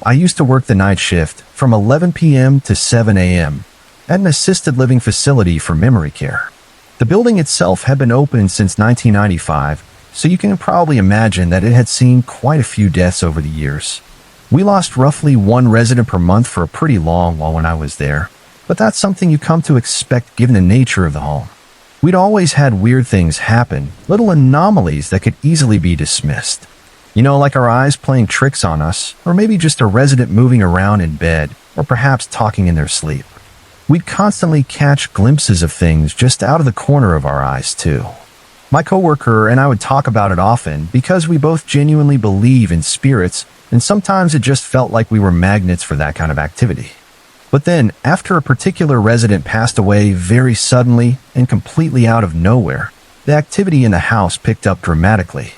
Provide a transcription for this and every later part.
I used to work the night shift from 11 p.m. to 7 a.m. at an assisted living facility for memory care. The building itself had been open since 1995, so you can probably imagine that it had seen quite a few deaths over the years. We lost roughly one resident per month for a pretty long while when I was there, but that's something you come to expect given the nature of the home. We'd always had weird things happen, little anomalies that could easily be dismissed. You know, like our eyes playing tricks on us, or maybe just a resident moving around in bed, or perhaps talking in their sleep. We'd constantly catch glimpses of things just out of the corner of our eyes, too. My coworker and I would talk about it often because we both genuinely believe in spirits, and sometimes it just felt like we were magnets for that kind of activity. But then, after a particular resident passed away very suddenly and completely out of nowhere, the activity in the house picked up dramatically.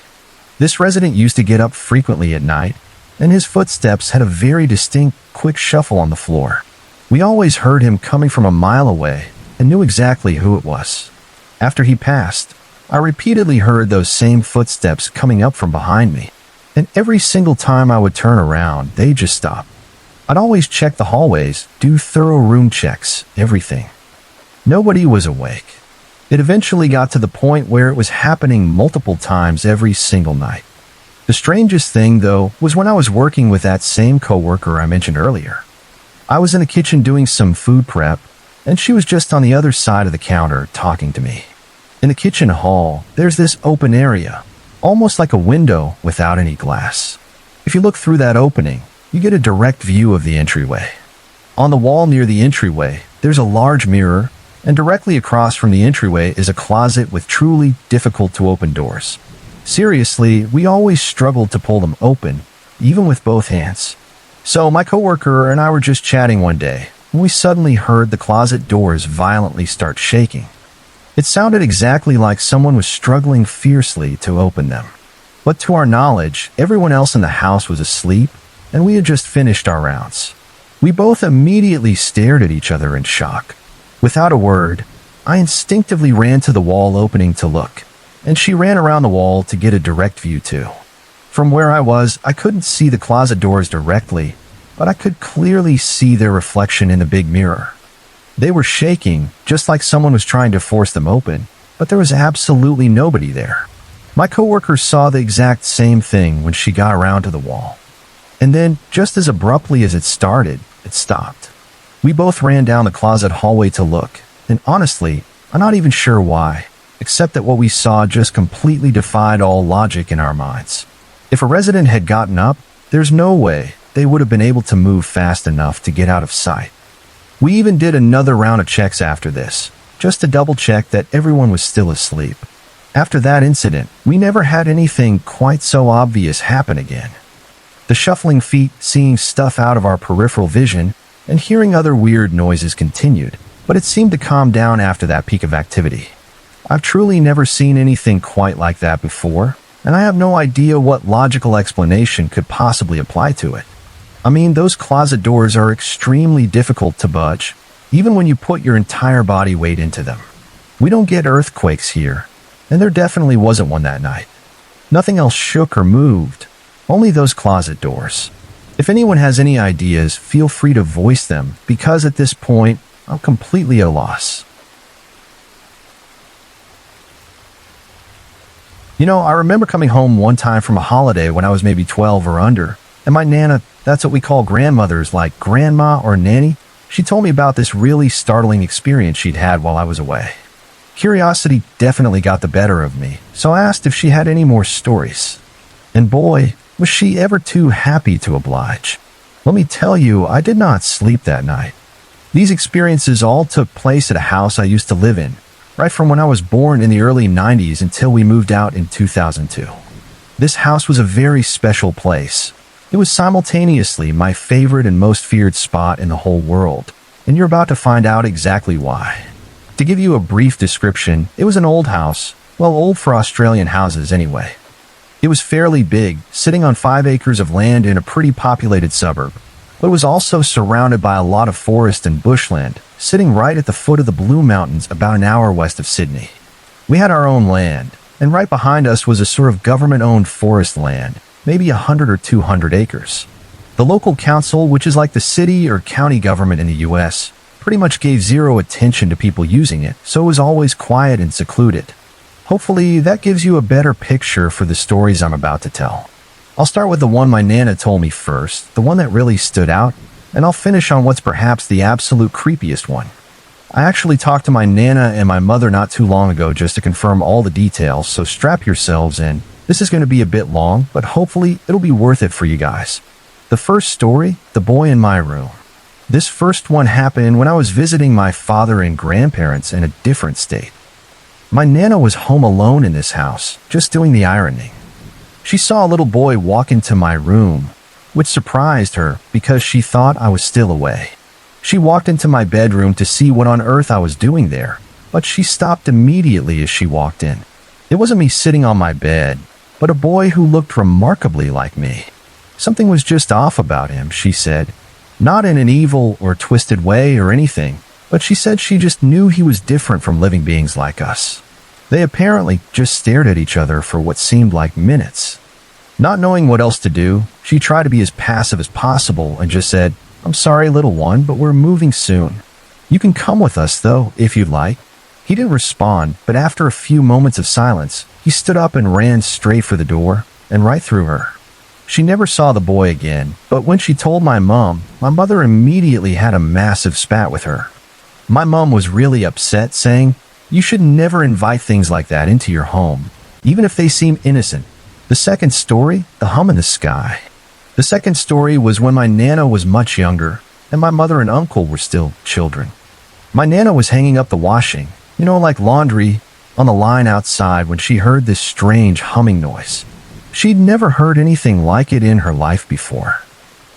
This resident used to get up frequently at night, and his footsteps had a very distinct, quick shuffle on the floor. We always heard him coming from a mile away and knew exactly who it was. After he passed, I repeatedly heard those same footsteps coming up from behind me, and every single time I would turn around, they just stopped. I'd always check the hallways, do thorough room checks, everything. Nobody was awake. It eventually got to the point where it was happening multiple times every single night. The strangest thing, though, was when I was working with that same coworker I mentioned earlier. I was in the kitchen doing some food prep, and she was just on the other side of the counter talking to me. In the kitchen hall, there's this open area, almost like a window without any glass. If you look through that opening, you get a direct view of the entryway. On the wall near the entryway, there's a large mirror, and directly across from the entryway is a closet with truly difficult-to-open doors. Seriously, we always struggled to pull them open, even with both hands. So my coworker and I were just chatting one day, when we suddenly heard the closet doors violently start shaking. It sounded exactly like someone was struggling fiercely to open them. But to our knowledge, everyone else in the house was asleep, and we had just finished our rounds. We both immediately stared at each other in shock. Without a word, I instinctively ran to the wall opening to look, and she ran around the wall to get a direct view too. From where I was, I couldn't see the closet doors directly, but I could clearly see their reflection in the big mirror. They were shaking, just like someone was trying to force them open, but there was absolutely nobody there. My coworker saw the exact same thing when she got around to the wall. And then, just as abruptly as it started, it stopped. We both ran down the closet hallway to look, and honestly, I'm not even sure why, except that what we saw just completely defied all logic in our minds. If a resident had gotten up, there's no way they would have been able to move fast enough to get out of sight. We even did another round of checks after this, just to double-check that everyone was still asleep. After that incident, we never had anything quite so obvious happen again. The shuffling feet, seeing stuff out of our peripheral vision, and hearing other weird noises continued, but it seemed to calm down after that peak of activity. I've truly never seen anything quite like that before, and I have no idea what logical explanation could possibly apply to it. I mean, those closet doors are extremely difficult to budge, even when you put your entire body weight into them. We don't get earthquakes here, and there definitely wasn't one that night. Nothing else shook or moved, only those closet doors. If anyone has any ideas, feel free to voice them, because at this point, I'm completely at a loss. You know, I remember coming home one time from a holiday when I was maybe 12 or under, and my Nana, that's what we call grandmothers, like grandma or nanny, she told me about this really startling experience she'd had while I was away. Curiosity definitely got the better of me, so I asked if she had any more stories. And boy, was she ever too happy to oblige. Let me tell you, I did not sleep that night. These experiences all took place at a house I used to live in, right from when I was born in the early 90s until we moved out in 2002. This house was a very special place. It was simultaneously my favorite and most feared spot in the whole world, and you're about to find out exactly why. To give you a brief description, it was an old house, well, old for Australian houses anyway. It was fairly big, sitting on 5 acres of land in a pretty populated suburb, but it was also surrounded by a lot of forest and bushland, sitting right at the foot of the Blue Mountains about an hour west of Sydney. We had our own land, and right behind us was a sort of government-owned forest land, maybe 100 or 200 acres. The local council, which is like the city or county government in the US, pretty much gave zero attention to people using it, so it was always quiet and secluded. Hopefully, that gives you a better picture for the stories I'm about to tell. I'll start with the one my Nana told me first, the one that really stood out, and I'll finish on what's perhaps the absolute creepiest one. I actually talked to my Nana and my mother not too long ago just to confirm all the details, so strap yourselves in. This is going to be a bit long, but hopefully it'll be worth it for you guys. The first story, the boy in my room. This first one happened when I was visiting my father and grandparents in a different state. My Nana was home alone in this house, just doing the ironing. She saw a little boy walk into my room, which surprised her because she thought I was still away. She walked into my bedroom to see what on earth I was doing there, but she stopped immediately as she walked in. It wasn't me sitting on my bed, but a boy who looked remarkably like me. Something was just off about him, she said. Not in an evil or twisted way or anything, but she said she just knew he was different from living beings like us. They apparently just stared at each other for what seemed like minutes. Not knowing what else to do, she tried to be as passive as possible and just said, "I'm sorry, little one, but we're moving soon. You can come with us, though, if you'd like." He didn't respond, but after a few moments of silence, he stood up and ran straight for the door and right through her. She never saw the boy again, but when she told my mom, my mother immediately had a massive spat with her. My mom was really upset, saying, "You should never invite things like that into your home, even if they seem innocent." The second story, the hum in the sky. The second story was when my Nana was much younger, and my mother and uncle were still children. My Nana was hanging up the washing, like laundry, on the line outside when she heard this strange humming noise. She'd never heard anything like it in her life before.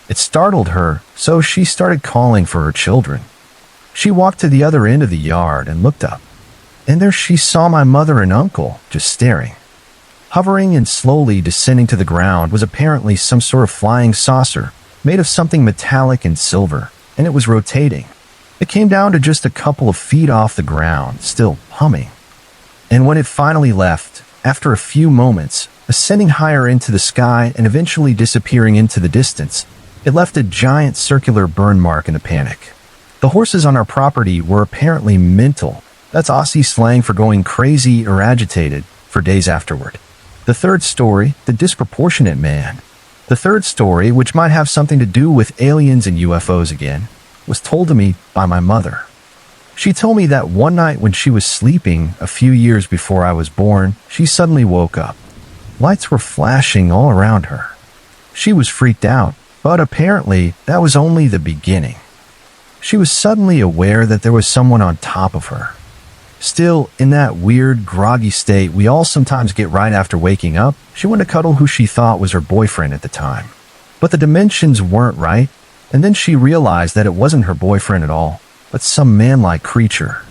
It startled her, so she started calling for her children. She walked to the other end of the yard and looked up. And there she saw my mother and uncle just staring. Hovering and slowly descending to the ground was apparently some sort of flying saucer made of something metallic and silver, and it was rotating. It came down to just a couple of feet off the ground, still humming. And when it finally left, after a few moments, ascending higher into the sky and eventually disappearing into the distance, it left a giant circular burn mark in the panic. The horses on our property were apparently mental. That's Aussie slang for going crazy or agitated for days afterward. The third story, the disproportionate man. The third story, which might have something to do with aliens and UFOs again, was told to me by my mother. She told me that one night when she was sleeping a few years before I was born, she suddenly woke up. Lights were flashing all around her. She was freaked out, but apparently that was only the beginning. She was suddenly aware that there was someone on top of her. Still, in that weird, groggy state we all sometimes get right after waking up, she went to cuddle who she thought was her boyfriend at the time. But the dimensions weren't right, and then she realized that it wasn't her boyfriend at all, but some man-like creature.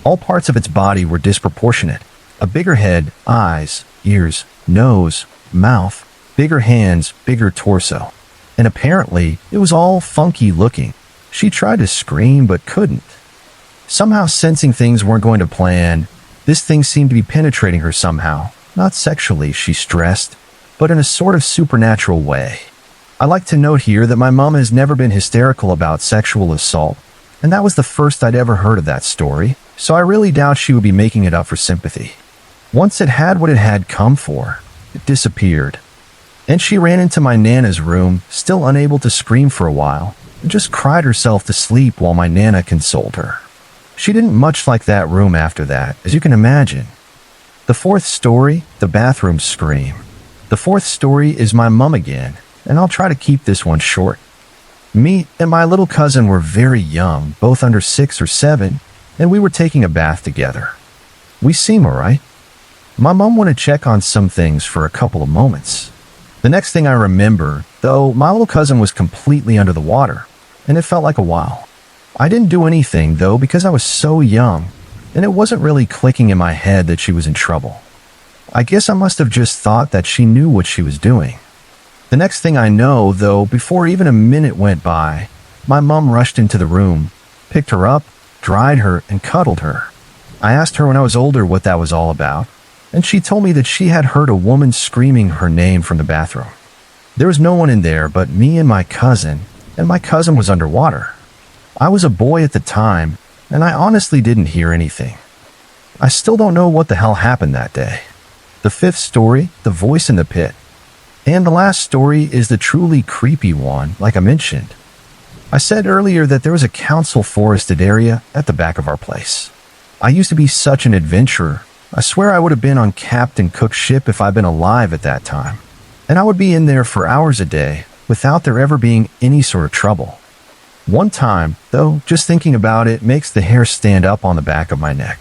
All parts of its body were disproportionate. A bigger head, eyes, ears, nose, mouth, bigger hands, bigger torso. And apparently, it was all funky looking. She tried to scream but couldn't. Somehow sensing things weren't going to plan, this thing seemed to be penetrating her somehow. Not sexually, she stressed, but in a sort of supernatural way. I like to note here that my mom has never been hysterical about sexual assault, and that was the first I'd ever heard of that story, so I really doubt she would be making it up for sympathy. Once it had what it had come for, it disappeared. And she ran into my Nana's room, still unable to scream for a while, and just cried herself to sleep while my Nana consoled her. She didn't much like that room after that, as you can imagine. The fourth story, the bathroom scream. The fourth story is my mom again, and I'll try to keep this one short. Me and my little cousin were very young, both under 6 or 7, and we were taking a bath together. We seem alright. My mom wanted to check on some things for a couple of moments. The next thing I remember, though, my little cousin was completely under the water, and it felt like a while. I didn't do anything, though, because I was so young, and it wasn't really clicking in my head that she was in trouble. I guess I must have just thought that she knew what she was doing. The next thing I know, though, before even a minute went by, my mom rushed into the room, picked her up, dried her, and cuddled her. I asked her when I was older what that was all about, and she told me that she had heard a woman screaming her name from the bathroom. There was no one in there but me and my cousin was underwater. I was a boy at the time, and I honestly didn't hear anything. I still don't know what the hell happened that day. The fifth story, the voice in the pit. And the last story is the truly creepy one, like I mentioned. I said earlier that there was a council forested area at the back of our place. I used to be such an adventurer. I swear I would have been on Captain Cook's ship if I'd been alive at that time. And I would be in there for hours a day without there ever being any sort of trouble. One time, though, just thinking about it makes the hair stand up on the back of my neck.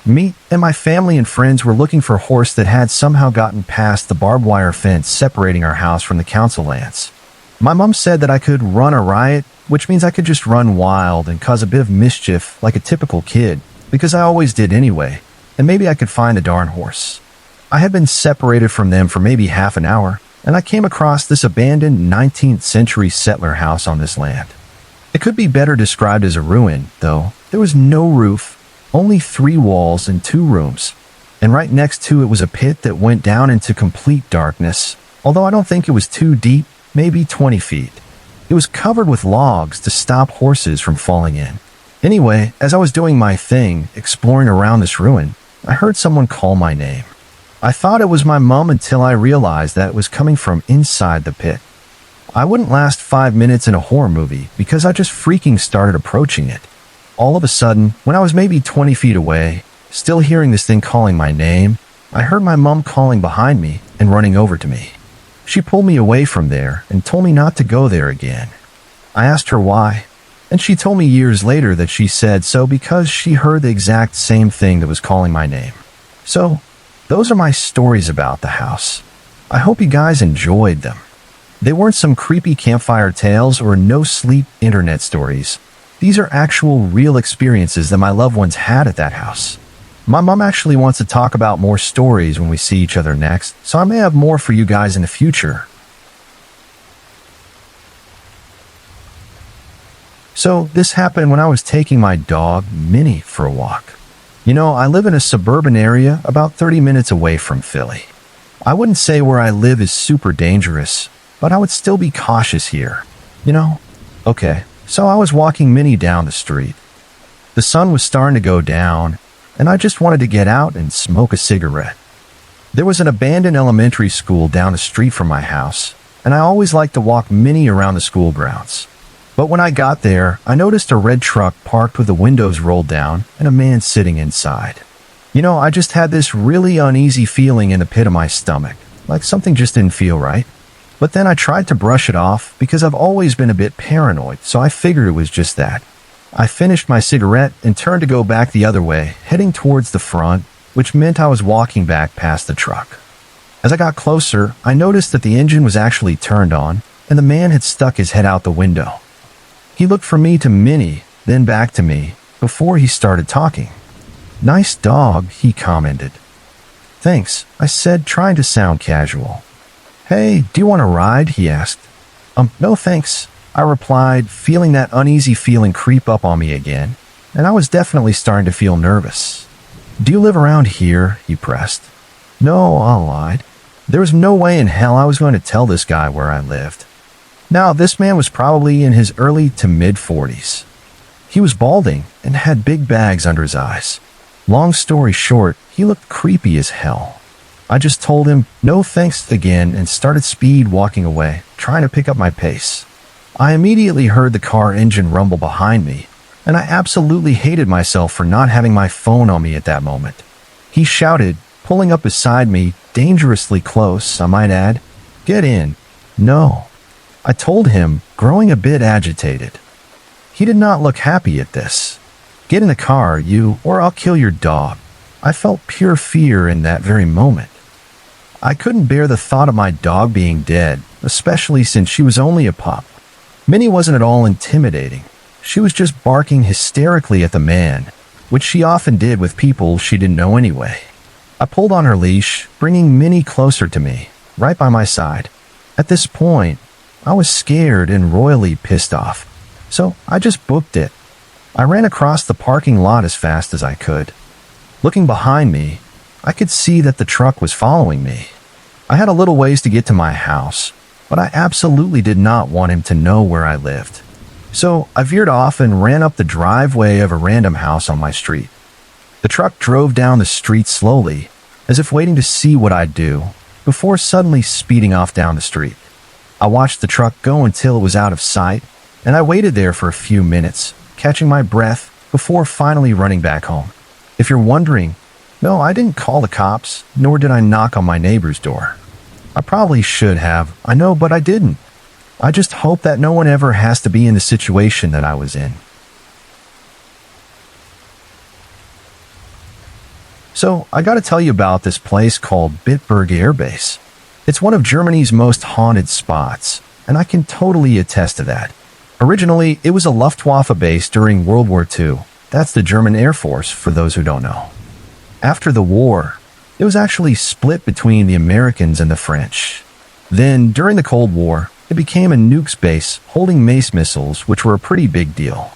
Me and my family and friends were looking for a horse that had somehow gotten past the barbed wire fence separating our house from the council lands. My mom said that I could run a riot, which means I could just run wild and cause a bit of mischief like a typical kid, because I always did anyway, and maybe I could find the darn horse. I had been separated from them for maybe half an hour, and I came across this abandoned 19th century settler house on this land. It could be better described as a ruin, though. There was no roof, only 3 walls and 2 rooms, and right next to it was a pit that went down into complete darkness, although I don't think it was too deep, maybe 20 feet. It was covered with logs to stop horses from falling in. Anyway, as I was doing my thing, exploring around this ruin, I heard someone call my name. I thought it was my mom until I realized that it was coming from inside the pit. I wouldn't last 5 minutes in a horror movie because I just freaking started approaching it. All of a sudden, when I was maybe 20 feet away, still hearing this thing calling my name, I heard my mom calling behind me and running over to me. She pulled me away from there and told me not to go there again. I asked her why, and she told me years later that she said so because she heard the exact same thing that was calling my name. So, those are my stories about the house. I hope you guys enjoyed them. They weren't some creepy campfire tales or no-sleep internet stories. These are actual real experiences that my loved ones had at that house. My mom actually wants to talk about more stories when we see each other next, so I may have more for you guys in the future. So this happened when I was taking my dog, Minnie, for a walk. You know, I live in a suburban area about 30 minutes away from Philly. I wouldn't say where I live is super dangerous, but I would still be cautious here. You know? Okay, so I was walking Minnie down the street. The sun was starting to go down, and I just wanted to get out and smoke a cigarette. There was an abandoned elementary school down the street from my house, and I always liked to walk Minnie around the school grounds. But when I got there, I noticed a red truck parked with the windows rolled down and a man sitting inside. You know, I just had this really uneasy feeling in the pit of my stomach, like something just didn't feel right. But then I tried to brush it off because I've always been a bit paranoid, so I figured it was just that. I finished my cigarette and turned to go back the other way, heading towards the front, which meant I was walking back past the truck. As I got closer, I noticed that the engine was actually turned on, and the man had stuck his head out the window. He looked from me to Minnie, then back to me, before he started talking. "Nice dog," he commented. "Thanks," I said, trying to sound casual. "Hey, do you want a ride?" he asked. No thanks," I replied, feeling that uneasy feeling creep up on me again, and I was definitely starting to feel nervous. "Do you live around here?" he pressed. "No," I lied. There was no way in hell I was going to tell this guy where I lived. Now, this man was probably in his early to mid-40s. He was balding and had big bags under his eyes. Long story short, he looked creepy as hell. I just told him no thanks again and started speed walking away, trying to pick up my pace. I immediately heard the car engine rumble behind me, and I absolutely hated myself for not having my phone on me at that moment. He shouted, pulling up beside me, dangerously close, I might add, "Get in." "No." I told him, growing a bit agitated. He did not look happy at this. "Get in the car, you, or I'll kill your dog." I felt pure fear in that very moment. I couldn't bear the thought of my dog being dead, especially since she was only a pup. Minnie wasn't at all intimidating. She was just barking hysterically at the man, which she often did with people she didn't know anyway. I pulled on her leash, bringing Minnie closer to me, right by my side. At this point, I was scared and royally pissed off, so I just booked it. I ran across the parking lot as fast as I could. Looking behind me, I could see that the truck was following me. I had a little ways to get to my house, but I absolutely did not want him to know where I lived. So I veered off and ran up the driveway of a random house on my street. The truck drove down the street slowly, as if waiting to see what I'd do, before suddenly speeding off down the street. I watched the truck go until it was out of sight, and I waited there for a few minutes, catching my breath before finally running back home. If you're wondering, no, I didn't call the cops, nor did I knock on my neighbor's door. I probably should have, I know, but I didn't. I just hope that no one ever has to be in the situation that I was in. So, I gotta tell you about this place called Bitburg Air Base. It's one of Germany's most haunted spots, and I can totally attest to that. Originally, it was a Luftwaffe base during World War II. That's the German Air Force, for those who don't know. After the war, it was actually split between the Americans and the French. Then, during the Cold War, it became a nukes base holding mace missiles, which were a pretty big deal.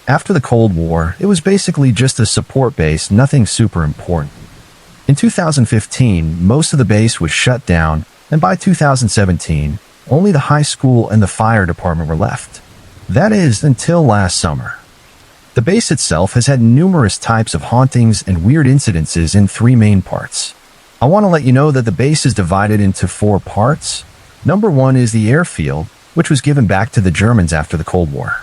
After the Cold War, it was basically just a support base, nothing super important. In 2015, most of the base was shut down, and by 2017, only the high school and the fire department were left. That is, until last summer. The base itself has had numerous types of hauntings and weird incidences in 3 main parts. I want to let you know that the base is divided into 4 parts. Number 1 is the airfield, which was given back to the Germans after the Cold War.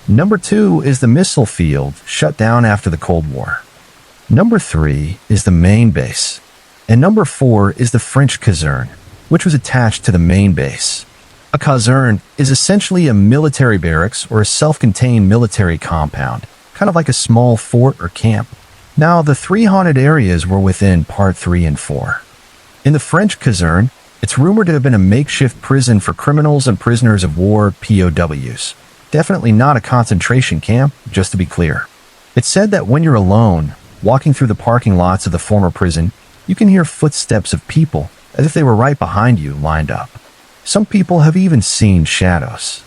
Number 2 is the missile field, shut down after the Cold War. Number 3 is the main base. And number 4 is the French caserne, which was attached to the main base. A caserne is essentially a military barracks or a self-contained military compound, kind of like a small fort or camp. Now, the 3 haunted areas were within Part 3 and 4. In the French caserne, it's rumored to have been a makeshift prison for criminals and prisoners of war, POWs. Definitely not a concentration camp, just to be clear. It's said that when you're alone, walking through the parking lots of the former prison, you can hear footsteps of people, as if they were right behind you, lined up. Some people have even seen shadows.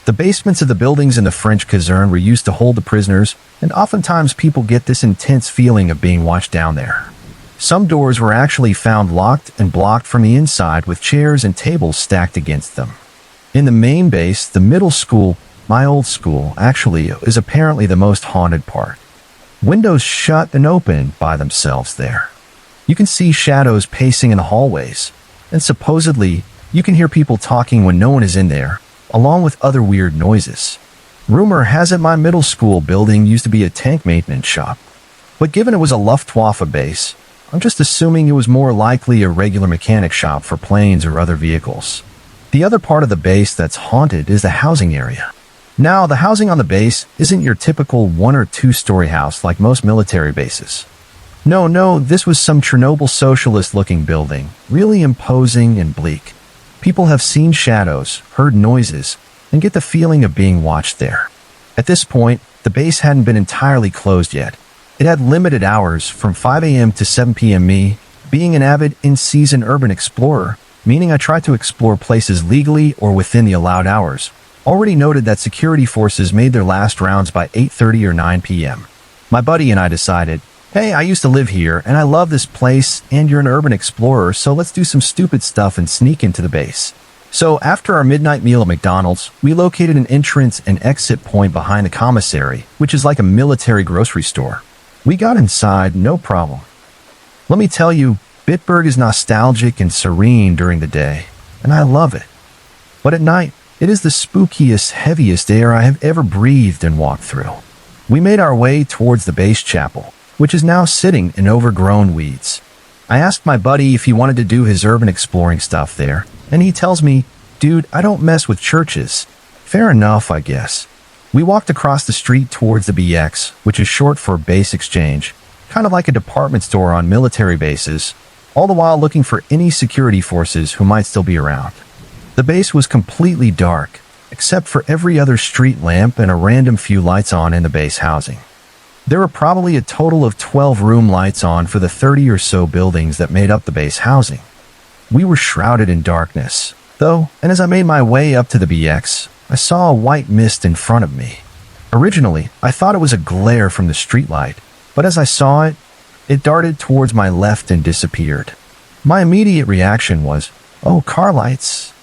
The basements of the buildings in the French caserne were used to hold the prisoners, and oftentimes people get this intense feeling of being watched down there. Some doors were actually found locked and blocked from the inside with chairs and tables stacked against them. In the main base, the middle school, my old school, actually is apparently the most haunted part. Windows shut and open by themselves there. You can see shadows pacing in the hallways, and supposedly, you can hear people talking when no one is in there, along with other weird noises. Rumor has it my middle school building used to be a tank maintenance shop, but given it was a Luftwaffe base, I'm just assuming it was more likely a regular mechanic shop for planes or other vehicles. The other part of the base that's haunted is the housing area. Now, the housing on the base isn't your typical 1 or 2-story house like most military bases. No, this was some Chernobyl socialist-looking building, really imposing and bleak. People have seen shadows, heard noises, and get the feeling of being watched there. At this point, the base hadn't been entirely closed yet. It had limited hours from 5 a.m. to 7 p.m. Me, being an avid in-season urban explorer, meaning I tried to explore places legally or within the allowed hours, already noted that security forces made their last rounds by 8:30 or 9 p.m. My buddy and I decided, hey, I used to live here, and I love this place, and you're an urban explorer, so let's do some stupid stuff and sneak into the base. So after our midnight meal at McDonald's, we located an entrance and exit point behind the commissary, which is like a military grocery store. We got inside, no problem. Let me tell you, Bitburg is nostalgic and serene during the day, and I love it. But at night, it is the spookiest, heaviest air I have ever breathed and walked through. We made our way towards the base chapel, which is now sitting in overgrown weeds. I asked my buddy if he wanted to do his urban exploring stuff there, and he tells me, dude, I don't mess with churches. Fair enough, I guess. We walked across the street towards the BX, which is short for Base Exchange, kind of like a department store on military bases, all the while looking for any security forces who might still be around. The base was completely dark, except for every other street lamp and a random few lights on in the base housing. There were probably a total of 12 room lights on for the 30 or so buildings that made up the base housing. We were shrouded in darkness, though, and as I made my way up to the BX, I saw a white mist in front of me. Originally, I thought it was a glare from the streetlight, but as I saw it, it darted towards my left and disappeared. My immediate reaction was, oh, car lights.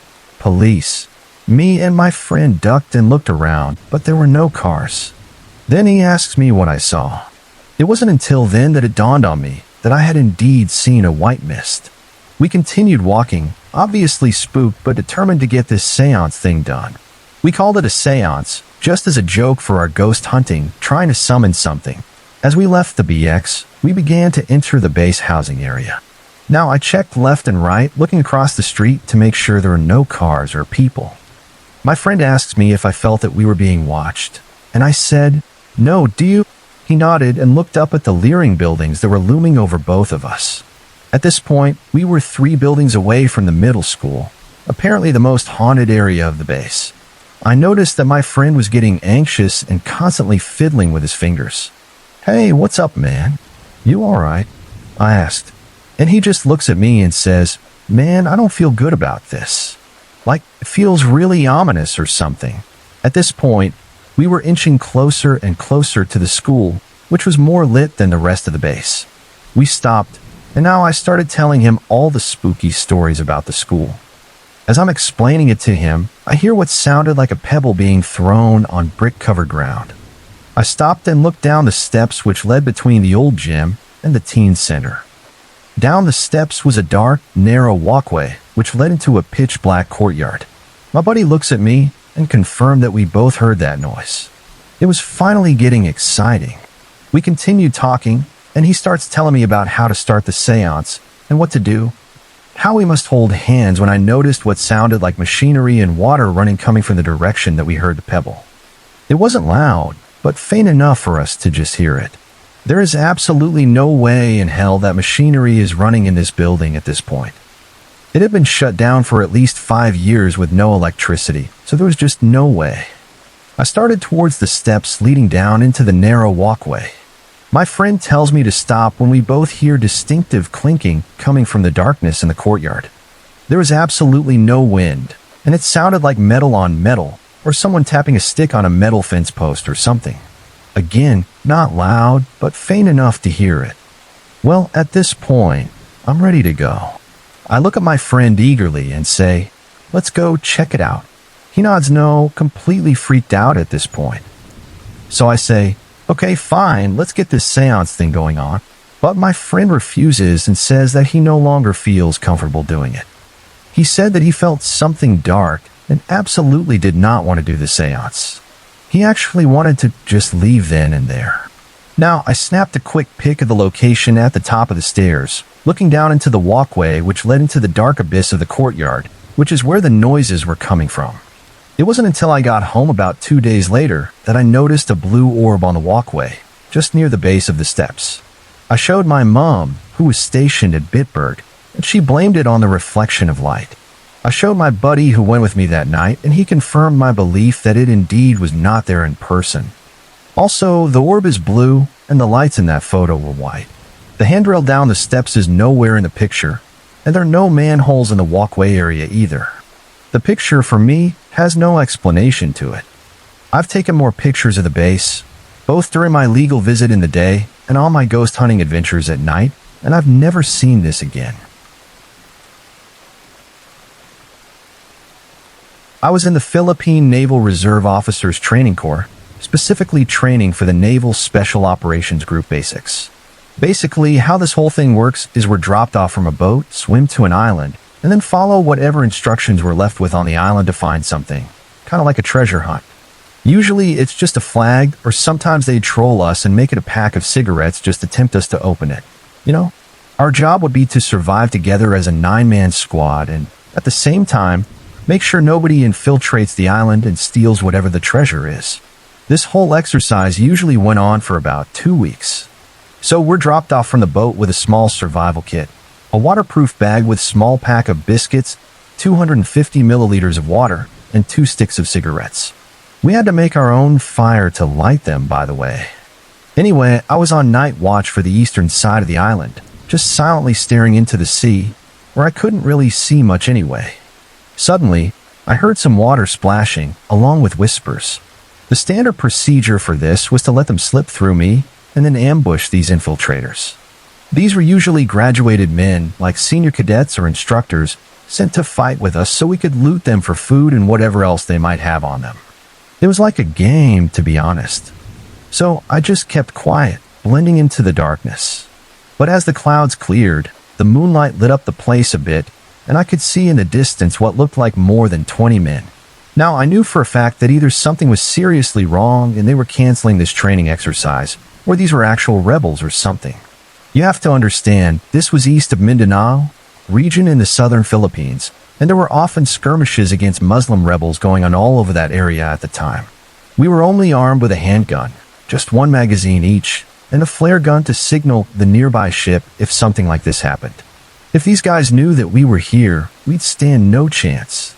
Police. Me and my friend ducked and looked around, but there were no cars. Then he asks me what I saw. It wasn't until then that it dawned on me that I had indeed seen a white mist. We continued walking, obviously spooked but determined to get this seance thing done. We called it a seance, just as a joke for our ghost hunting, trying to summon something. As we left the BX, we began to enter the base housing area. Now I checked left and right, looking across the street to make sure there were no cars or people. My friend asks me if I felt that we were being watched, and I said, "No, do you?" He nodded and looked up at the leering buildings that were looming over both of us. At this point, we were 3 buildings away from the middle school, apparently the most haunted area of the base. I noticed that my friend was getting anxious and constantly fiddling with his fingers. "Hey, what's up, man? You alright?" I asked, and he just looks at me and says, "Man, I don't feel good about this. Like, it feels really ominous or something." At this point, we were inching closer and closer to the school, which was more lit than the rest of the base. We stopped, and now I started telling him all the spooky stories about the school. As I'm explaining it to him, I hear what sounded like a pebble being thrown on brick-covered ground. I stopped and looked down the steps which led between the old gym and the teen center. Down the steps was a dark, narrow walkway which led into a pitch-black courtyard. My buddy looks at me and confirmed that we both heard that noise. It was finally getting exciting. We continued talking, and he starts telling me about how to start the seance and what to do, how we must hold hands when I noticed what sounded like machinery and water running coming from the direction that we heard the pebble. It wasn't loud, but faint enough for us to just hear it. There is absolutely no way in hell that machinery is running in this building at this point. It had been shut down for at least 5 years with no electricity, so there was just no way. I started towards the steps leading down into the narrow walkway. My friend tells me to stop when we both hear distinctive clinking coming from the darkness in the courtyard. There was absolutely no wind, and it sounded like metal on metal, or someone tapping a stick on a metal fence post or something. Again, not loud, but faint enough to hear it. Well, at this point, I'm ready to go. I look at my friend eagerly and say, "Let's go check it out." He nods no, completely freaked out at this point. So I say, "Okay, fine, let's get this seance thing going on." But my friend refuses and says that he no longer feels comfortable doing it. He said that he felt something dark and absolutely did not want to do the seance. He actually wanted to just leave then and there. Now, I snapped a quick pic of the location at the top of the stairs, looking down into the walkway which led into the dark abyss of the courtyard, which is where the noises were coming from. It wasn't until I got home about 2 days later that I noticed a blue orb on the walkway, just near the base of the steps. I showed my mom, who was stationed at Bitburg, and she blamed it on the reflection of light. I showed my buddy who went with me that night, and he confirmed my belief that it indeed was not there in person. Also, the orb is blue, and the lights in that photo were white. The handrail down the steps is nowhere in the picture, and there are no manholes in the walkway area either. The picture, for me, has no explanation to it. I've taken more pictures of the base, both during my legal visit in the day and on my ghost hunting adventures at night, and I've never seen this again. I was in the Philippine Naval Reserve Officers Training Corps, specifically training for the Naval Special Operations Group Basics. Basically, how this whole thing works is we're dropped off from a boat, swim to an island, and then follow whatever instructions we're left with on the island to find something, kind of like a treasure hunt. Usually, it's just a flag, or sometimes they troll us and make it a pack of cigarettes just to tempt us to open it. You know, our job would be to survive together as a 9-man squad and, at the same time, make sure nobody infiltrates the island and steals whatever the treasure is. This whole exercise usually went on for about 2 weeks. So we're dropped off from the boat with a small survival kit, a waterproof bag with small pack of biscuits, 250 milliliters of water, and 2 sticks of cigarettes. We had to make our own fire to light them, by the way. Anyway, I was on night watch for the eastern side of the island, just silently staring into the sea, where I couldn't really see much anyway. Suddenly, I heard some water splashing, along with whispers. The standard procedure for this was to let them slip through me and then ambush these infiltrators. These were usually graduated men, like senior cadets or instructors, sent to fight with us so we could loot them for food and whatever else they might have on them. It was like a game, to be honest. So I just kept quiet, blending into the darkness. But as the clouds cleared, the moonlight lit up the place a bit, and I could see in the distance what looked like more than 20 men. Now, I knew for a fact that either something was seriously wrong and they were canceling this training exercise, or these were actual rebels or something. You have to understand, this was east of Mindanao, region in the southern Philippines, and there were often skirmishes against Muslim rebels going on all over that area at the time. We were only armed with a handgun, just one magazine each, and a flare gun to signal the nearby ship if something like this happened. If these guys knew that we were here, we'd stand no chance.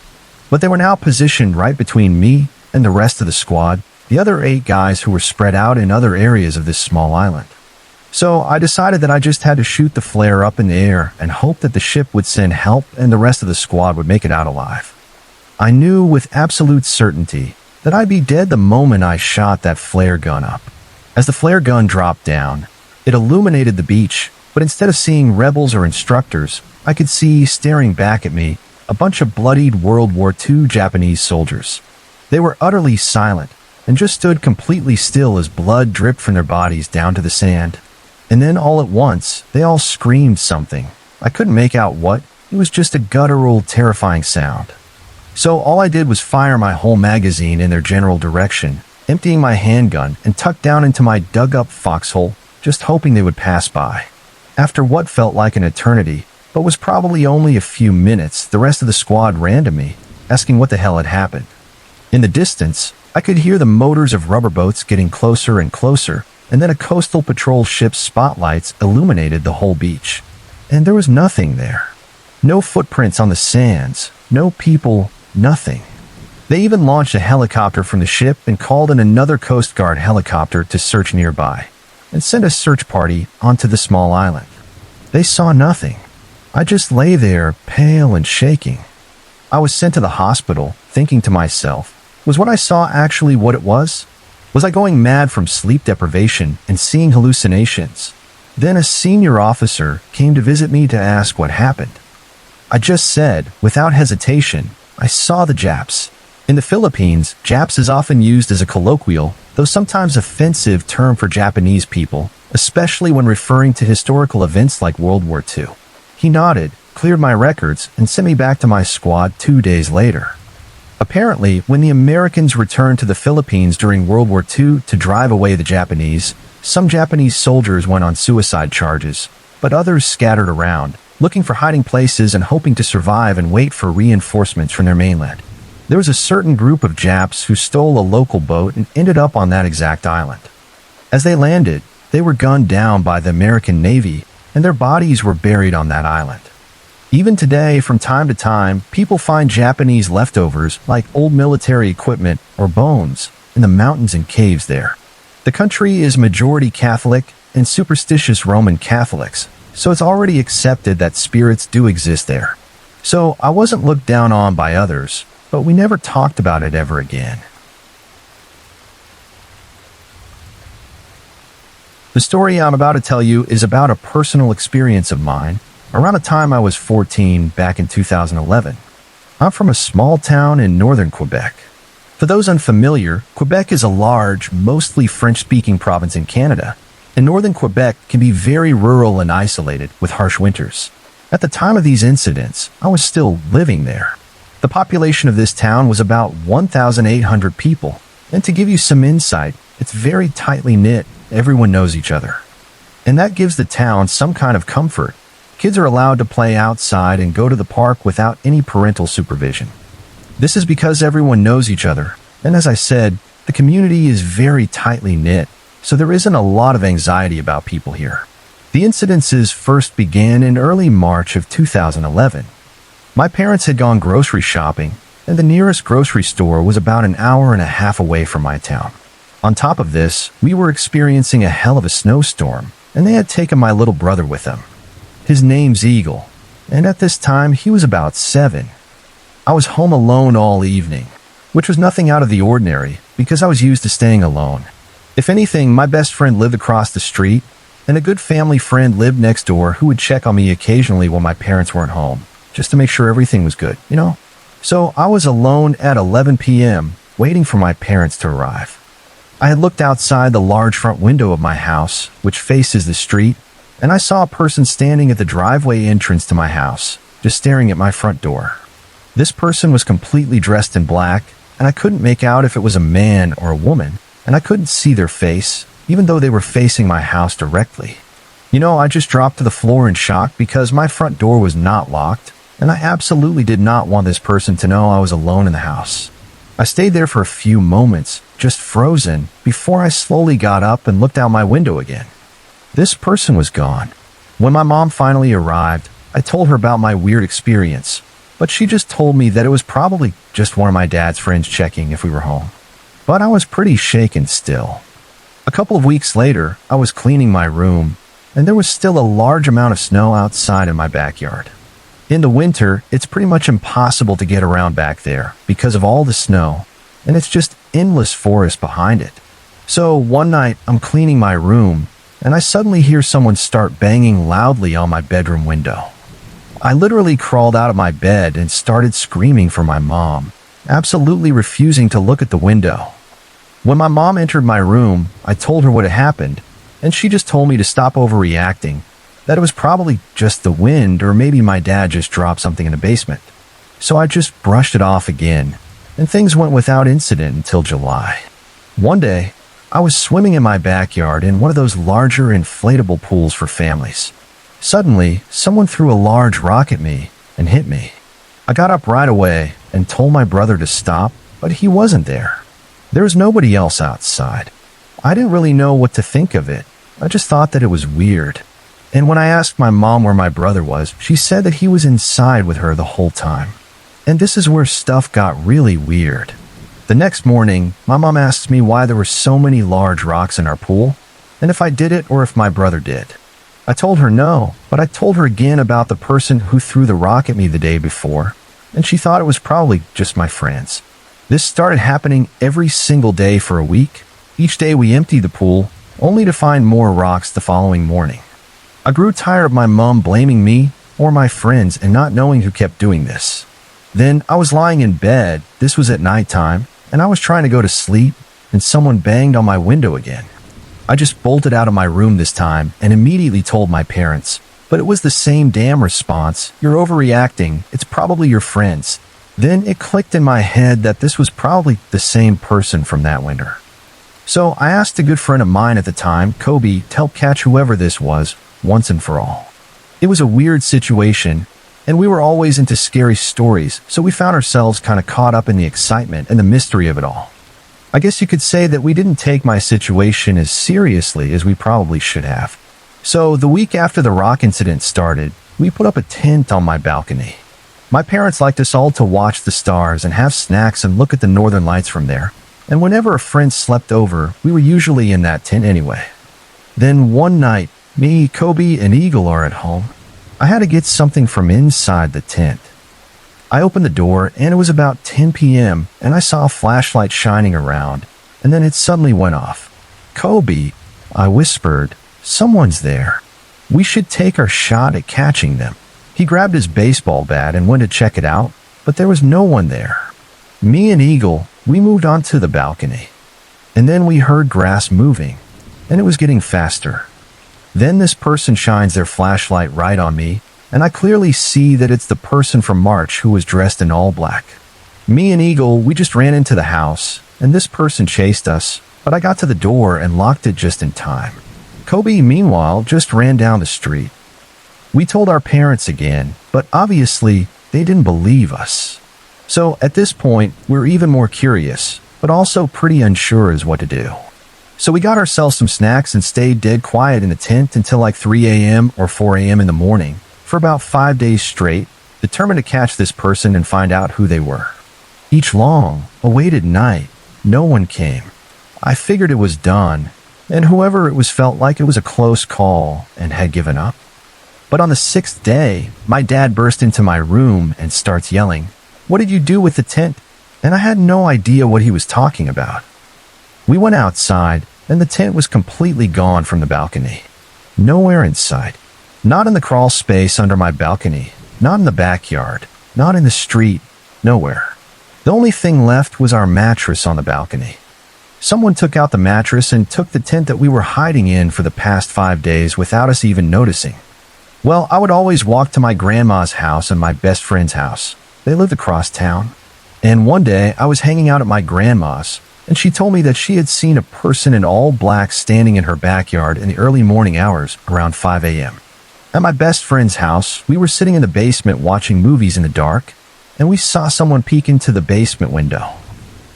But they were now positioned right between me and the rest of the squad, the other 8 guys who were spread out in other areas of this small island. So I decided that I just had to shoot the flare up in the air and hope that the ship would send help and the rest of the squad would make it out alive. I knew with absolute certainty that I'd be dead the moment I shot that flare gun up. As the flare gun dropped down, it illuminated the beach, but instead of seeing rebels or instructors, I could see, staring back at me, a bunch of bloodied World War II Japanese soldiers. They were utterly silent and just stood completely still as blood dripped from their bodies down to the sand. And then all at once, they all screamed something. I couldn't make out what. It was just a guttural, terrifying sound. So all I did was fire my whole magazine in their general direction, emptying my handgun and tucked down into my dug-up foxhole, just hoping they would pass by. After what felt like an eternity, but was probably only a few minutes, the rest of the squad ran to me, asking what the hell had happened. In the distance, I could hear the motors of rubber boats getting closer and closer, and then a coastal patrol ship's spotlights illuminated the whole beach. And there was nothing there. No footprints on the sands, no people, nothing. They even launched a helicopter from the ship and called in another Coast Guard helicopter to search nearby, and sent a search party onto the small island. They saw nothing. I just lay there, pale and shaking. I was sent to the hospital, thinking to myself, was what I saw actually what it was? Was I going mad from sleep deprivation and seeing hallucinations? Then a senior officer came to visit me to ask what happened. I just said, without hesitation, I saw the Japs. In the Philippines, Japs is often used as a colloquial, though sometimes offensive term for Japanese people, especially when referring to historical events like World War II. He nodded, cleared my records, and sent me back to my squad 2 days later. Apparently, when the Americans returned to the Philippines during World War II to drive away the Japanese, some Japanese soldiers went on suicide charges, but others scattered around, looking for hiding places and hoping to survive and wait for reinforcements from their mainland. There was a certain group of Japs who stole a local boat and ended up on that exact island. As they landed, they were gunned down by the American Navy, and their bodies were buried on that island. Even today, from time to time, people find Japanese leftovers like old military equipment or bones in the mountains and caves there. The country is majority Catholic and superstitious Roman Catholics, so it's already accepted that spirits do exist there. So I wasn't looked down on by others, but we never talked about it ever again. The story I'm about to tell you is about a personal experience of mine around the time I was 14 back in 2011. I'm from a small town in northern Quebec. For those unfamiliar, Quebec is a large, mostly French-speaking province in Canada, and northern Quebec can be very rural and isolated with harsh winters. At the time of these incidents, I was still living there. The population of this town was about 1,800 people, and to give you some insight, it's very tightly knit. Everyone knows each other. And that gives the town some kind of comfort. Kids are allowed to play outside and go to the park without any parental supervision. This is because everyone knows each other, and as I said, the community is very tightly knit, so there isn't a lot of anxiety about people here. The incidences first began in early March of 2011. My parents had gone grocery shopping, and the nearest grocery store was about an hour and a half away from my town. On top of this, we were experiencing a hell of a snowstorm, and they had taken my little brother with them. His name's Eagle, and at this time he was about 7. I was home alone all evening, which was nothing out of the ordinary because I was used to staying alone. If anything, my best friend lived across the street, and a good family friend lived next door who would check on me occasionally when my parents weren't home, just to make sure everything was good, you know? So I was alone at 11 p.m., waiting for my parents to arrive. I had looked outside the large front window of my house, which faces the street, and I saw a person standing at the driveway entrance to my house, just staring at my front door. This person was completely dressed in black, and I couldn't make out if it was a man or a woman, and I couldn't see their face, even though they were facing my house directly. You know, I just dropped to the floor in shock because my front door was not locked, and I absolutely did not want this person to know I was alone in the house. I stayed there for a few moments, just frozen, before I slowly got up and looked out my window again. This person was gone. When my mom finally arrived, I told her about my weird experience, but she just told me that it was probably just one of my dad's friends checking if we were home. But I was pretty shaken still. A couple of weeks later, I was cleaning my room, and there was still a large amount of snow outside in my backyard. In the winter, it's pretty much impossible to get around back there because of all the snow, and it's just endless forest behind it. So one night, I'm cleaning my room, and I suddenly hear someone start banging loudly on my bedroom window. I literally crawled out of my bed and started screaming for my mom, absolutely refusing to look at the window. When my mom entered my room, I told her what had happened, and she just told me to stop overreacting, that it was probably just the wind or maybe my dad just dropped something in the basement. So I just brushed it off again, and things went without incident until July. One day, I was swimming in my backyard in one of those larger inflatable pools for families. Suddenly, someone threw a large rock at me and hit me. I got up right away and told my brother to stop, but he wasn't there. There was nobody else outside. I didn't really know what to think of it. I just thought that it was weird. And when I asked my mom where my brother was, she said that he was inside with her the whole time. And this is where stuff got really weird. The next morning, my mom asked me why there were so many large rocks in our pool, and if I did it or if my brother did. I told her no, but I told her again about the person who threw the rock at me the day before, and she thought it was probably just my friends. This started happening every single day for a week. Each day we emptied the pool, only to find more rocks the following morning. I grew tired of my mom blaming me or my friends and not knowing who kept doing this. Then I was lying in bed, this was at nighttime, and I was trying to go to sleep, and someone banged on my window again. I just bolted out of my room this time and immediately told my parents, but it was the same damn response, "You're overreacting, it's probably your friends." Then it clicked in my head that this was probably the same person from that winter. So I asked a good friend of mine at the time, Kobe, to help catch whoever this was, once and for all. It was a weird situation, and we were always into scary stories, so we found ourselves kind of caught up in the excitement and the mystery of it all. I guess you could say that we didn't take my situation as seriously as we probably should have. So the week after the rock incident started, we put up a tent on my balcony. My parents liked us all to watch the stars and have snacks and look at the northern lights from there, and whenever a friend slept over, we were usually in that tent anyway. Then one night, me, Kobe, and Eagle are at home. I had to get something from inside the tent. I opened the door, and it was about 10 p.m., and I saw a flashlight shining around, and then it suddenly went off. "Kobe," I whispered, "someone's there. We should take our shot at catching them." He grabbed his baseball bat and went to check it out, but there was no one there. Me and Eagle, we moved onto the balcony, and then we heard grass moving, and it was getting faster. Then this person shines their flashlight right on me, and I clearly see that it's the person from March who was dressed in all black. Me and Eagle, we just ran into the house, and this person chased us, but I got to the door and locked it just in time. Kobe, meanwhile, just ran down the street. We told our parents again, but obviously, they didn't believe us. So at this point, we're even more curious, but also pretty unsure as what to do. So we got ourselves some snacks and stayed dead quiet in the tent until like 3 a.m. or 4 a.m. in the morning for about 5 days straight, determined to catch this person and find out who they were. Each long, awaited night, no one came. I figured it was done, and whoever it was felt like it was a close call and had given up. But on the 6th day, my dad burst into my room and starts yelling, "What did you do with the tent?" And I had no idea what he was talking about. We went outside, and the tent was completely gone from the balcony. Nowhere in sight. Not in the crawl space under my balcony, Not in the backyard, not in the street, nowhere. The only thing left was our mattress on the balcony. Someone took out the mattress and took the tent that we were hiding in for the past 5 days without us even noticing. Well, I would always walk to my grandma's house and my best friend's house. They lived across town. And one day, I was hanging out at my grandma's, and she told me that she had seen a person in all black standing in her backyard in the early morning hours around 5 a.m. At my best friend's house, we were sitting in the basement watching movies in the dark, and we saw someone peek into the basement window.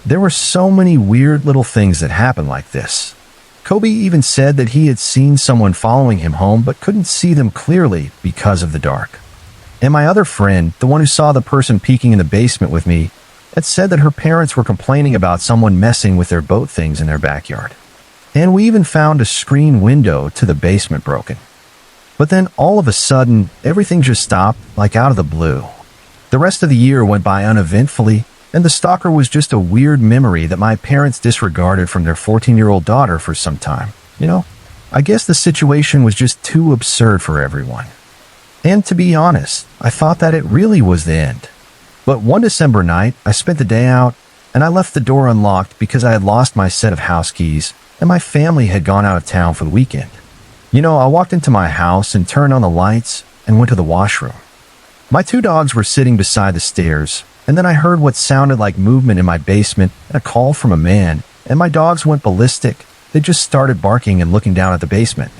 There were so many weird little things that happened like this. Kobe even said that he had seen someone following him home but couldn't see them clearly because of the dark. And my other friend, the one who saw the person peeking in the basement with me, had said that her parents were complaining about someone messing with their boat things in their backyard. And we even found a screen window to the basement broken. But then all of a sudden, everything just stopped, like out of the blue. The rest of the year went by uneventfully, and the stalker was just a weird memory that my parents disregarded from their 14-year-old daughter for some time. I guess the situation was just too absurd for everyone. And to be honest, I thought that it really was the end. But one December night, I spent the day out, and I left the door unlocked because I had lost my set of house keys, and my family had gone out of town for the weekend. I walked into my house and turned on the lights and went to the washroom. My 2 dogs were sitting beside the stairs, and then I heard what sounded like movement in my basement and a call from a man, and my dogs went ballistic. They just started barking and looking down at the basement.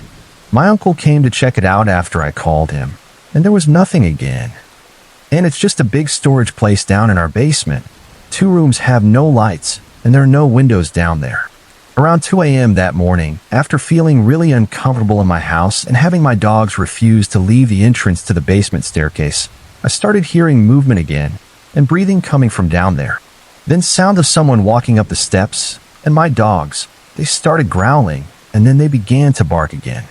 My uncle came to check it out after I called him, and there was nothing again. And it's just a big storage place down in our basement. 2 rooms have no lights, and there are no windows down there. Around 2 a.m. that morning, after feeling really uncomfortable in my house and having my dogs refuse to leave the entrance to the basement staircase, I started hearing movement again and breathing coming from down there. Then sound of someone walking up the steps, and my dogs, they started growling, and then they began to bark again.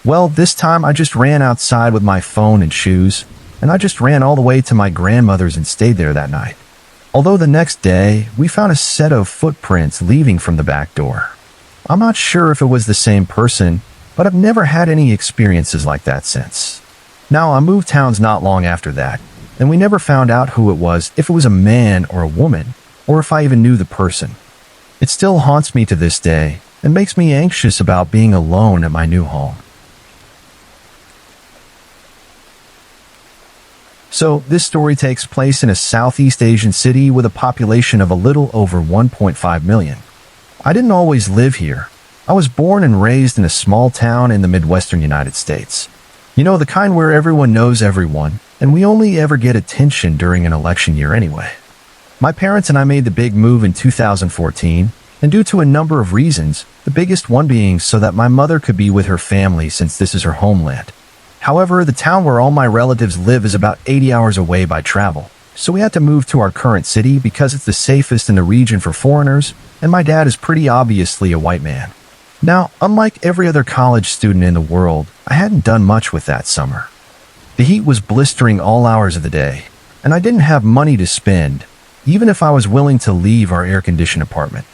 Well, this time I just ran outside with my phone and shoes, and I just ran all the way to my grandmother's and stayed there that night. Although the next day, we found a set of footprints leaving from the back door. I'm not sure if it was the same person, but I've never had any experiences like that since. Now, I moved towns not long after that, and we never found out who it was, if it was a man or a woman, or if I even knew the person. It still haunts me to this day and makes me anxious about being alone at my new home. So, this story takes place in a Southeast Asian city with a population of a little over 1.5 million. I didn't always live here. I was born and raised in a small town in the Midwestern United States. The kind where everyone knows everyone, and we only ever get attention during an election year anyway. My parents and I made the big move in 2014, and due to a number of reasons, the biggest one being so that my mother could be with her family since this is her homeland. However, the town where all my relatives live is about 80 hours away by travel, so we had to move to our current city because it's the safest in the region for foreigners, and my dad is pretty obviously a white man. Now, unlike every other college student in the world, I hadn't done much with that summer. The heat was blistering all hours of the day, and I didn't have money to spend, even if I was willing to leave our air-conditioned apartment.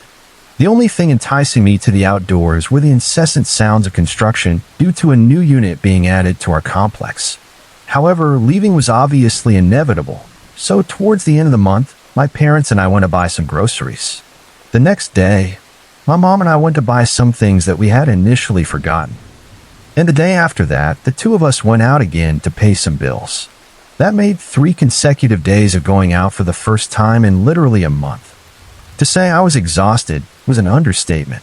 The only thing enticing me to the outdoors were the incessant sounds of construction due to a new unit being added to our complex. However, leaving was obviously inevitable, so towards the end of the month, my parents and I went to buy some groceries. The next day, my mom and I went to buy some things that we had initially forgotten. And the day after that, the 2 of us went out again to pay some bills. That made 3 consecutive days of going out for the first time in literally a month. To say I was exhausted was an understatement.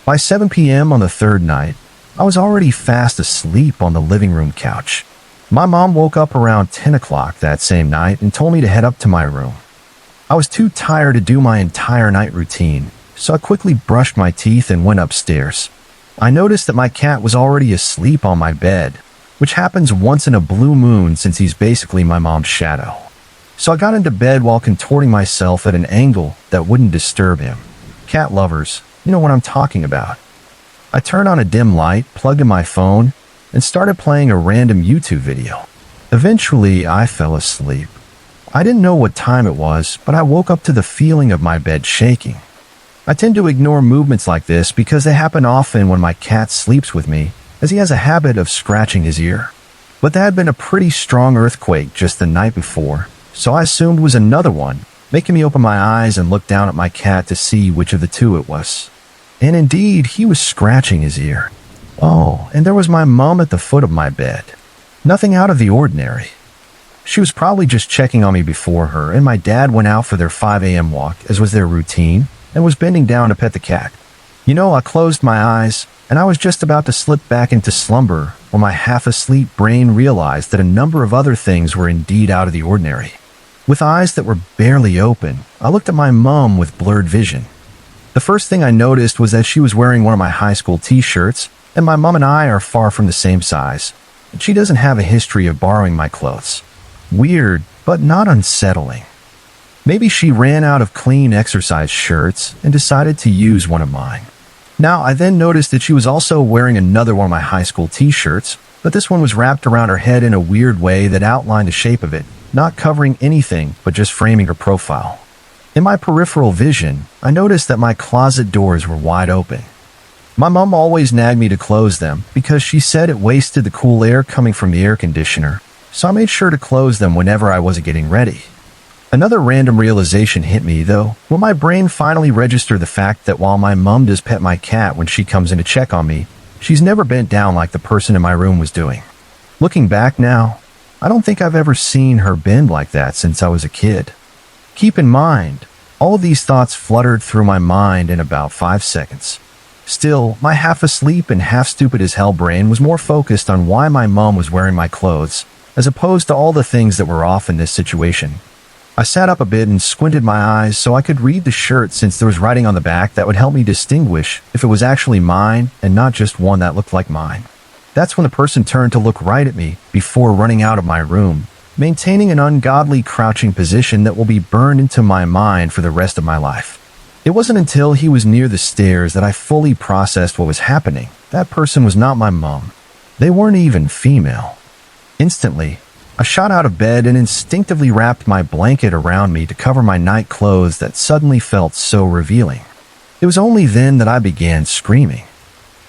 By 7 p.m. on the 3rd night, I was already fast asleep on the living room couch. My mom woke up around 10 o'clock that same night and told me to head up to my room. I was too tired to do my entire night routine, so I quickly brushed my teeth and went upstairs. I noticed that my cat was already asleep on my bed, which happens once in a blue moon since he's basically my mom's shadow. So I got into bed while contorting myself at an angle that wouldn't disturb him. Cat lovers, you know what I'm talking about. I turned on a dim light, plugged in my phone, and started playing a random YouTube video. Eventually, I fell asleep. I didn't know what time it was, but I woke up to the feeling of my bed shaking. I tend to ignore movements like this because they happen often when my cat sleeps with me, as he has a habit of scratching his ear. But there had been a pretty strong earthquake just the night before, so I assumed it was another one, making me open my eyes and look down at my cat to see which of the two it was. And indeed, he was scratching his ear. Oh, and there was my mom at the foot of my bed. Nothing out of the ordinary. She was probably just checking on me before her, and my dad went out for their 5 a.m. walk, as was their routine, and was bending down to pet the cat. I closed my eyes, and I was just about to slip back into slumber when my half-asleep brain realized that a number of other things were indeed out of the ordinary. With eyes that were barely open, I looked at my mom with blurred vision. The first thing I noticed was that she was wearing one of my high school t-shirts, and my mom and I are far from the same size, and she doesn't have a history of borrowing my clothes. Weird, but not unsettling. Maybe she ran out of clean exercise shirts and decided to use one of mine. Now, I then noticed that she was also wearing another one of my high school t-shirts, but this one was wrapped around her head in a weird way that outlined the shape of it, not covering anything but just framing her profile. In my peripheral vision, I noticed that my closet doors were wide open. My mom always nagged me to close them because she said it wasted the cool air coming from the air conditioner, so I made sure to close them whenever I wasn't getting ready. Another random realization hit me, though, when my brain finally registered the fact that while my mom does pet my cat when she comes in to check on me, she's never bent down like the person in my room was doing. Looking back now, I don't think I've ever seen her bend like that since I was a kid. Keep in mind, all of these thoughts fluttered through my mind in about 5 seconds. Still, my half-asleep and half-stupid-as-hell brain was more focused on why my mom was wearing my clothes, as opposed to all the things that were off in this situation. I sat up a bit and squinted my eyes so I could read the shirt since there was writing on the back that would help me distinguish if it was actually mine and not just one that looked like mine. That's when the person turned to look right at me before running out of my room, maintaining an ungodly crouching position that will be burned into my mind for the rest of my life. It wasn't until he was near the stairs that I fully processed what was happening. That person was not my mom. They weren't even female. Instantly, I shot out of bed and instinctively wrapped my blanket around me to cover my night clothes that suddenly felt so revealing. It was only then that I began screaming.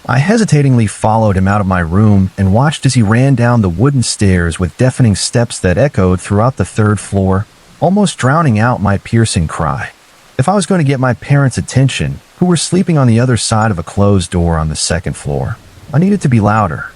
I hesitatingly followed him out of my room and watched as he ran down the wooden stairs with deafening steps that echoed throughout the 3rd floor, almost drowning out my piercing cry. If I was going to get my parents' attention, who were sleeping on the other side of a closed door on the 2nd floor, I needed to be louder.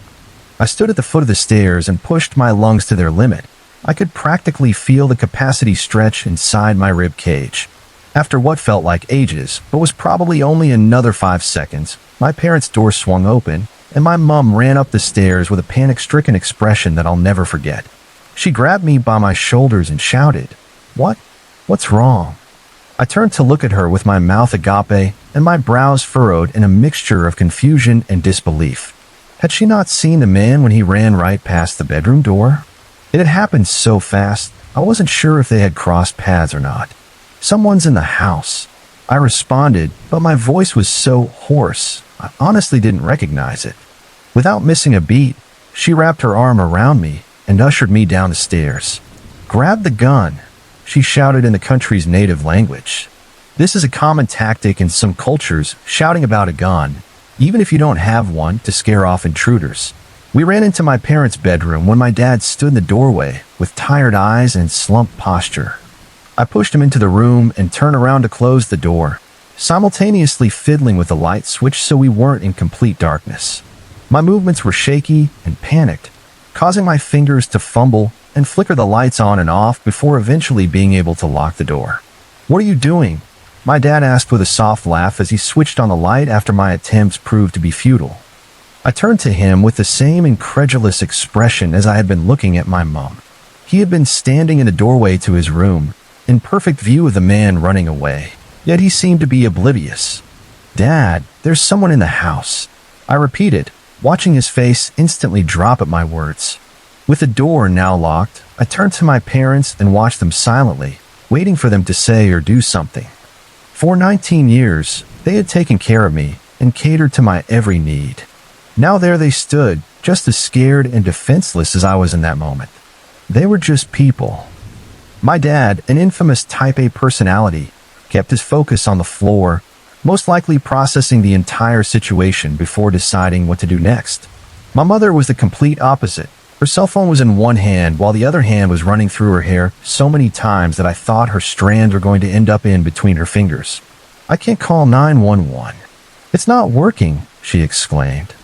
I stood at the foot of the stairs and pushed my lungs to their limit. I could practically feel the capacity stretch inside my rib cage. After what felt like ages, but was probably only another 5 seconds, my parents' door swung open, and my mom ran up the stairs with a panic-stricken expression that I'll never forget. She grabbed me by my shoulders and shouted, "What? What's wrong?" I turned to look at her with my mouth agape and my brows furrowed in a mixture of confusion and disbelief. Had she not seen the man when he ran right past the bedroom door? It had happened so fast, I wasn't sure if they had crossed paths or not. "Someone's in the house," I responded, but my voice was so hoarse, I honestly didn't recognize it. Without missing a beat, she wrapped her arm around me and ushered me down the stairs. "Grab the gun," she shouted in the country's native language. This is a common tactic in some cultures, shouting about a gun, even if you don't have one, to scare off intruders. We ran into my parents' bedroom when my dad stood in the doorway with tired eyes and slumped posture. I pushed him into the room and turned around to close the door, simultaneously fiddling with the light switch so we weren't in complete darkness. My movements were shaky and panicked, causing my fingers to fumble and flicker the lights on and off before eventually being able to lock the door. "What are you doing?" my dad asked with a soft laugh as he switched on the light after my attempts proved to be futile. I turned to him with the same incredulous expression as I had been looking at my mom. He had been standing in the doorway to his room, in perfect view of the man running away, yet he seemed to be oblivious. "Dad, there's someone in the house," I repeated, watching his face instantly drop at my words. With the door now locked, I turned to my parents and watched them silently, waiting for them to say or do something. For 19 years, they had taken care of me and catered to my every need. Now there they stood, just as scared and defenseless as I was in that moment. They were just people. My dad, an infamous Type A personality, kept his focus on the floor, most likely processing the entire situation before deciding what to do next. My mother was the complete opposite, Her cell phone was in one hand while the other hand was running through her hair so many times that I thought her strands were going to end up in between her fingers. "I can't call 911. It's not working," she exclaimed.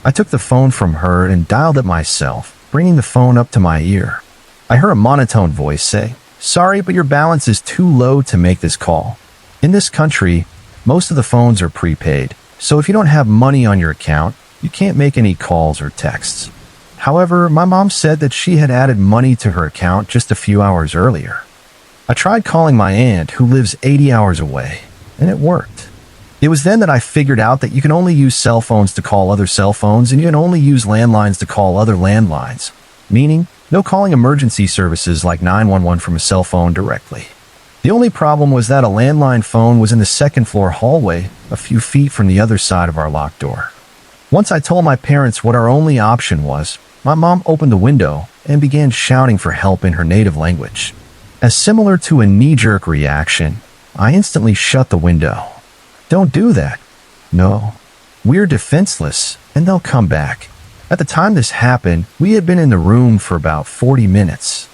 I took the phone from her and dialed it myself, bringing the phone up to my ear. I heard a monotone voice say, "Sorry, but your balance is too low to make this call. In this country, most of the phones are prepaid, so if you don't have money on your account, you can't make any calls or texts." However, my mom said that she had added money to her account just a few hours earlier. I tried calling my aunt, who lives 80 hours away, and it worked. It was then that I figured out that you can only use cell phones to call other cell phones, and you can only use landlines to call other landlines, meaning no calling emergency services like 911 from a cell phone directly. The only problem was that a landline phone was in the second-floor hallway, a few feet from the other side of our locked door. Once I told my parents what our only option was, my mom opened the window and began shouting for help in her native language. As similar to a knee-jerk reaction, I instantly shut the window. "Don't do that. No. We're defenseless, and they'll come back." At the time this happened, we had been in the room for about 40 minutes.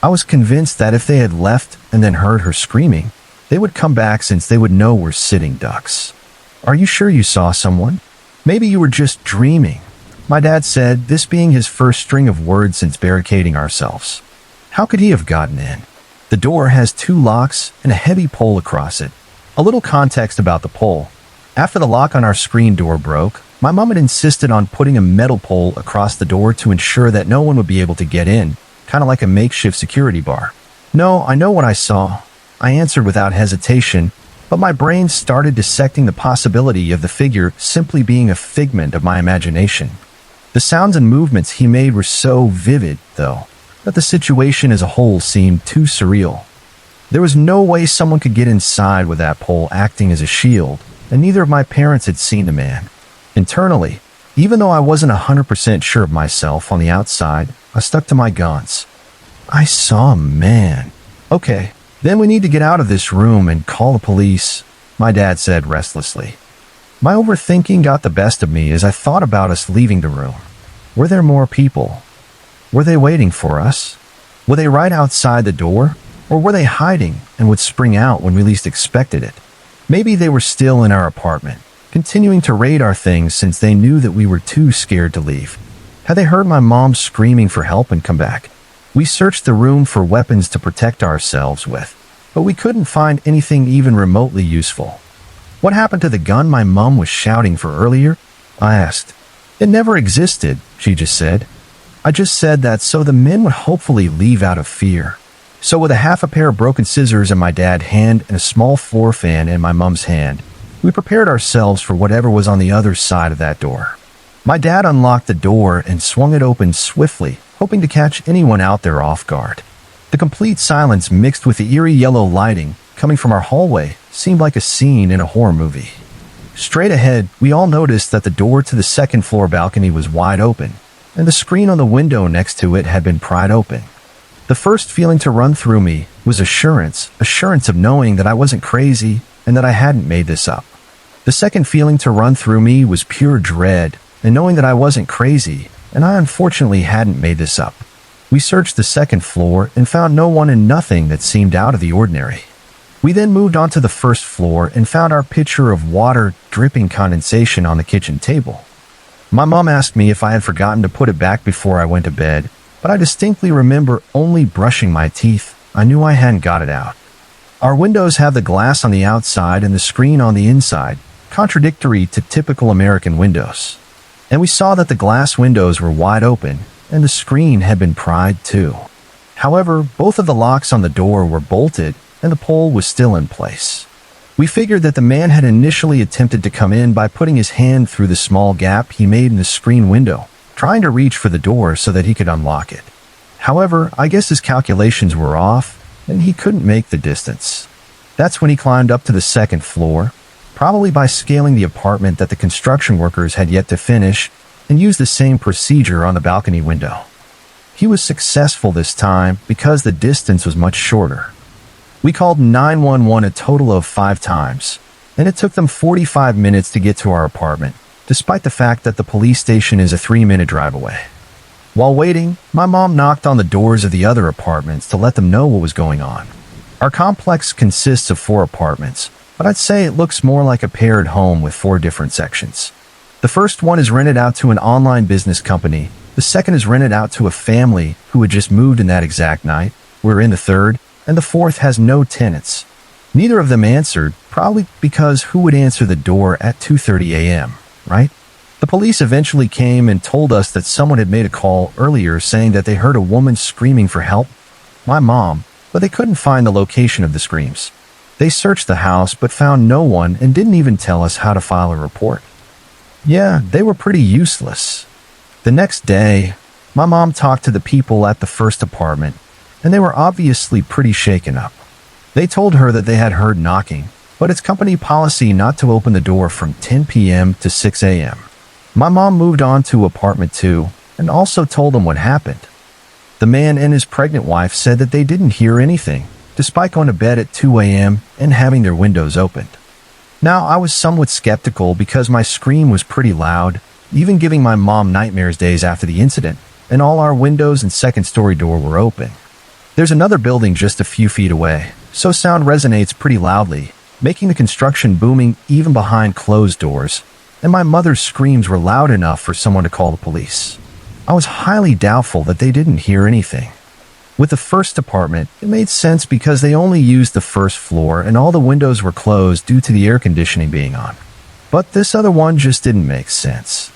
I was convinced that if they had left and then heard her screaming, they would come back since they would know we're sitting ducks. "Are you sure you saw someone? Maybe you were just dreaming," my dad said, this being his first string of words since barricading ourselves. How could he have gotten in? The door has 2 locks and a heavy pole across it. A little context about the pole. After the lock on our screen door broke, my mom had insisted on putting a metal pole across the door to ensure that no one would be able to get in, kind of like a makeshift security bar. "No, I know what I saw," I answered without hesitation, but my brain started dissecting the possibility of the figure simply being a figment of my imagination. The sounds and movements he made were so vivid, though, that the situation as a whole seemed too surreal. There was no way someone could get inside with that pole acting as a shield, and neither of my parents had seen the man. Internally, even though I wasn't 100% sure of myself on the outside, I stuck to my guns. "I saw a man." "Okay, then we need to get out of this room and call the police," my dad said restlessly. My overthinking got the best of me as I thought about us leaving the room. Were there more people? Were they waiting for us? Were they right outside the door? Or were they hiding and would spring out when we least expected it? Maybe they were still in our apartment, continuing to raid our things since they knew that we were too scared to leave. Had they heard my mom screaming for help and come back? We searched the room for weapons to protect ourselves with, but we couldn't find anything even remotely useful. "What happened to the gun my mom was shouting for earlier?" I asked. "It never existed," she just said. "I just said that so the men would hopefully leave out of fear." So with a half a pair of broken scissors in my dad's hand and a small floor fan in my mom's hand, we prepared ourselves for whatever was on the other side of that door. My dad unlocked the door and swung it open swiftly, hoping to catch anyone out there off guard. The complete silence mixed with the eerie yellow lighting coming from our hallway seemed like a scene in a horror movie. Straight ahead, we all noticed that the door to the second-floor balcony was wide open, and the screen on the window next to it had been pried open. The first feeling to run through me was assurance of knowing that I wasn't crazy and that I hadn't made this up. The second feeling to run through me was pure dread and knowing that I wasn't crazy and I unfortunately hadn't made this up. We searched the second floor and found no one and nothing that seemed out of the ordinary. We then moved on to the first floor and found our pitcher of water dripping condensation on the kitchen table. My mom asked me if I had forgotten to put it back before I went to bed, but I distinctly remember only brushing my teeth. I knew I hadn't got it out. Our windows have the glass on the outside and the screen on the inside, contradictory to typical American windows. And we saw that the glass windows were wide open and the screen had been pried too. However, both of the locks on the door were bolted and the pole was still in place. We figured that the man had initially attempted to come in by putting his hand through the small gap he made in the screen window, trying to reach for the door so that he could unlock it. However, I guess his calculations were off and he couldn't make the distance. That's when he climbed up to the second floor, probably by scaling the apartment that the construction workers had yet to finish, and used the same procedure on the balcony window. He was successful this time because the distance was much shorter. We called 911 a total of 5 times, and it took them 45 minutes to get to our apartment, despite the fact that the police station is a 3-minute drive away. While waiting, my mom knocked on the doors of the other apartments to let them know what was going on. Our complex consists of 4 apartments, but I'd say it looks more like a paired home with 4 different sections. The first one is rented out to an online business company. The second is rented out to a family who had just moved in that exact night. We're in the third, and the fourth has no tenants. Neither of them answered, probably because who would answer the door at 2:30 a.m., right? The police eventually came and told us that someone had made a call earlier saying that they heard a woman screaming for help. My mom, but they couldn't find the location of the screams. They searched the house but found no one and didn't even tell us how to file a report. Yeah, they were pretty useless. The next day, my mom talked to the people at the first apartment, and they were obviously pretty shaken up. They told her that they had heard knocking, but it's company policy not to open the door from 10 p.m. to 6 a.m. My mom moved on to apartment 2 and also told them what happened. The man and his pregnant wife said that they didn't hear anything, despite going to bed at 2 a.m. and having their windows opened. Now, I was somewhat skeptical because my scream was pretty loud, even giving my mom nightmares days after the incident, and all our windows and second-story door were open. There's another building just a few feet away, so sound resonates pretty loudly, making the construction booming even behind closed doors, and my mother's screams were loud enough for someone to call the police. I was highly doubtful that they didn't hear anything. With the first apartment, it made sense because they only used the first floor and all the windows were closed due to the air conditioning being on. But this other one just didn't make sense.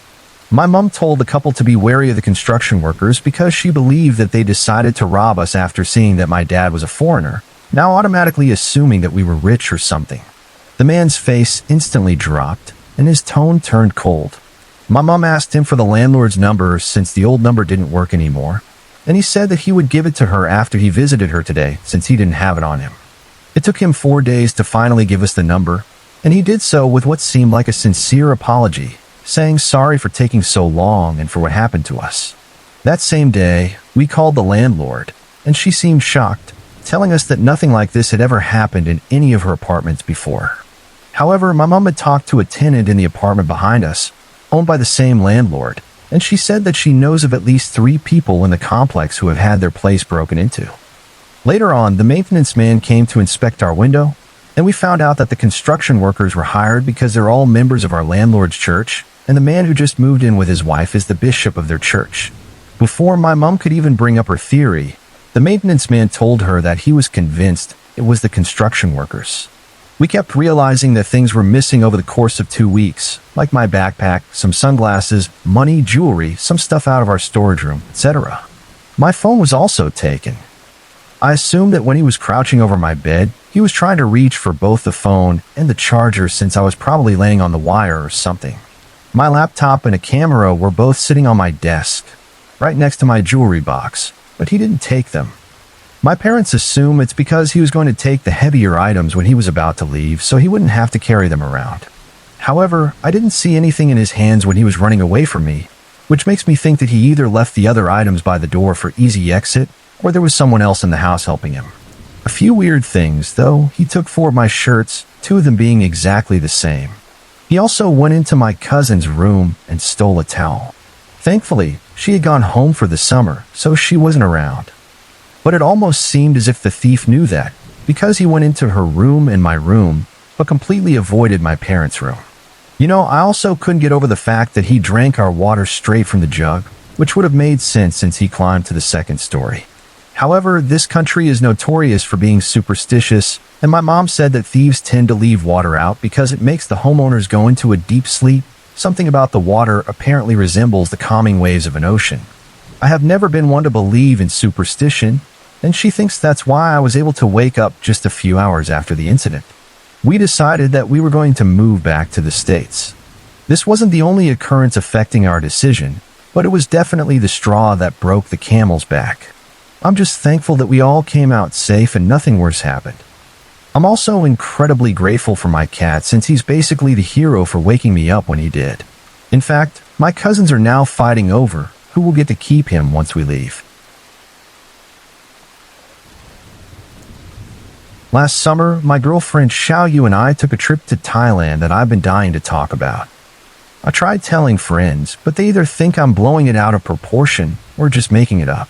My mom told the couple to be wary of the construction workers because she believed that they decided to rob us after seeing that my dad was a foreigner, now automatically assuming that we were rich or something. The man's face instantly dropped and his tone turned cold. My mom asked him for the landlord's number since the old number didn't work anymore, and he said that he would give it to her after he visited her today since he didn't have it on him. It took him 4 days to finally give us the number, and he did so with what seemed like a sincere apology, saying sorry for taking so long and for what happened to us. That same day, we called the landlord, and she seemed shocked, telling us that nothing like this had ever happened in any of her apartments before. However, my mom had talked to a tenant in the apartment behind us, owned by the same landlord, and she said that she knows of at least 3 people in the complex who have had their place broken into. Later on, the maintenance man came to inspect our window, and we found out that the construction workers were hired because they're all members of our landlord's church, and the man who just moved in with his wife is the bishop of their church. Before my mom could even bring up her theory, the maintenance man told her that he was convinced it was the construction workers. We kept realizing that things were missing over the course of 2 weeks, like my backpack, some sunglasses, money, jewelry, some stuff out of our storage room, etc. My phone was also taken. I assumed that when he was crouching over my bed, he was trying to reach for both the phone and the charger since I was probably laying on the wire or something. My laptop and a camera were both sitting on my desk, right next to my jewelry box, but he didn't take them. My parents assume it's because he was going to take the heavier items when he was about to leave, so he wouldn't have to carry them around. However, I didn't see anything in his hands when he was running away from me, which makes me think that he either left the other items by the door for easy exit, or there was someone else in the house helping him. A few weird things, though. He took 4 of my shirts, 2 of them being exactly the same. He also went into my cousin's room and stole a towel. Thankfully, she had gone home for the summer, so she wasn't around. But it almost seemed as if the thief knew that, because he went into her room and my room, but completely avoided my parents' room. You know, I also couldn't get over the fact that he drank our water straight from the jug, which would have made sense since he climbed to the 2nd story. However, this country is notorious for being superstitious, and my mom said that thieves tend to leave water out because it makes the homeowners go into a deep sleep. Something about the water apparently resembles the calming waves of an ocean. I have never been one to believe in superstition, and she thinks that's why I was able to wake up just a few hours after the incident. We decided that we were going to move back to the States. This wasn't the only occurrence affecting our decision, but it was definitely the straw that broke the camel's back. I'm just thankful that we all came out safe and nothing worse happened. I'm also incredibly grateful for my cat since he's basically the hero for waking me up when he did. In fact, my cousins are now fighting over who will get to keep him once we leave. Last summer, my girlfriend Xiaoyu and I took a trip to Thailand that I've been dying to talk about. I tried telling friends, but they either think I'm blowing it out of proportion or just making it up.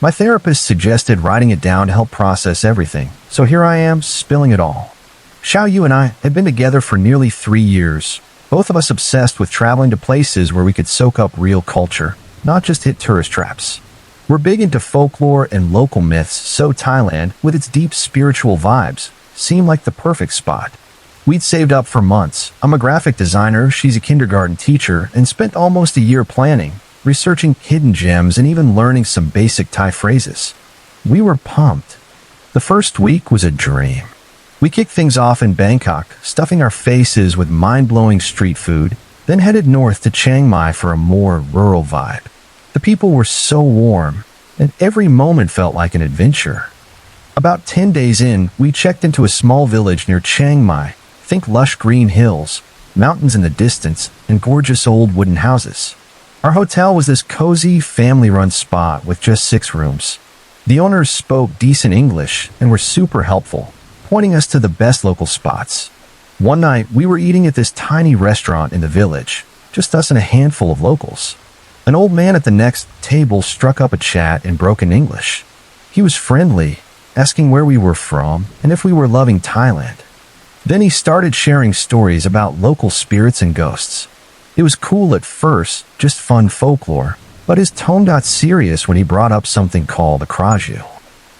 My therapist suggested writing it down to help process everything, so here I am, spilling it all. Xiaoyu and I had been together for nearly 3 years, both of us obsessed with traveling to places where we could soak up real culture, not just hit tourist traps. We're big into folklore and local myths, so Thailand, with its deep spiritual vibes, seemed like the perfect spot. We'd saved up for months. I'm a graphic designer, she's a kindergarten teacher, and spent almost a year planning, researching hidden gems and even learning some basic Thai phrases. We were pumped. The first week was a dream. We kicked things off in Bangkok, stuffing our faces with mind-blowing street food, then headed north to Chiang Mai for a more rural vibe. The people were so warm, and every moment felt like an adventure. About 10 days in, we checked into a small village near Chiang Mai. Think lush green hills, mountains in the distance, and gorgeous old wooden houses. Our hotel was this cozy, family-run spot with just 6 rooms. The owners spoke decent English and were super helpful, pointing us to the best local spots. One night, we were eating at this tiny restaurant in the village, just us and a handful of locals. An old man at the next table struck up a chat in broken English. He was friendly, asking where we were from and if we were loving Thailand. Then he started sharing stories about local spirits and ghosts. It was cool at first, just fun folklore, but his tone got serious when he brought up something called a kraju.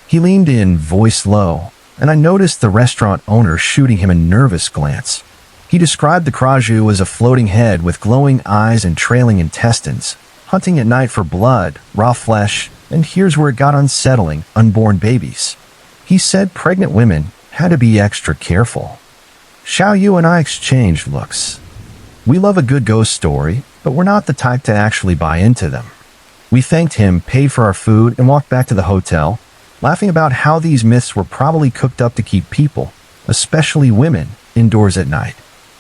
He leaned in, voice low, and I noticed the restaurant owner shooting him a nervous glance. He described the kraju as a floating head with glowing eyes and trailing intestines, hunting at night for blood, raw flesh, and here's where it got unsettling, unborn babies. He said pregnant women had to be extra careful. Xiaoyu and I exchanged looks. We love a good ghost story, but we're not the type to actually buy into them. We thanked him, paid for our food, and walked back to the hotel, laughing about how these myths were probably cooked up to keep people, especially women, indoors at night.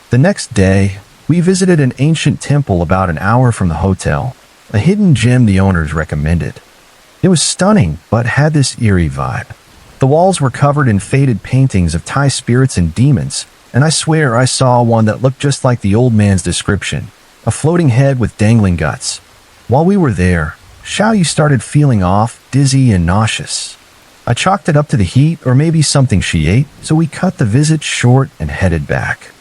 The next day, we visited an ancient temple about an hour from the hotel, a hidden gem the owners recommended. It was stunning, but had this eerie vibe. The walls were covered in faded paintings of Thai spirits and demons, and I swear I saw one that looked just like the old man's description, a floating head with dangling guts. While we were there, Xiaoyu started feeling off, dizzy and nauseous. I chalked it up to the heat or maybe something she ate, so we cut the visit short and headed back.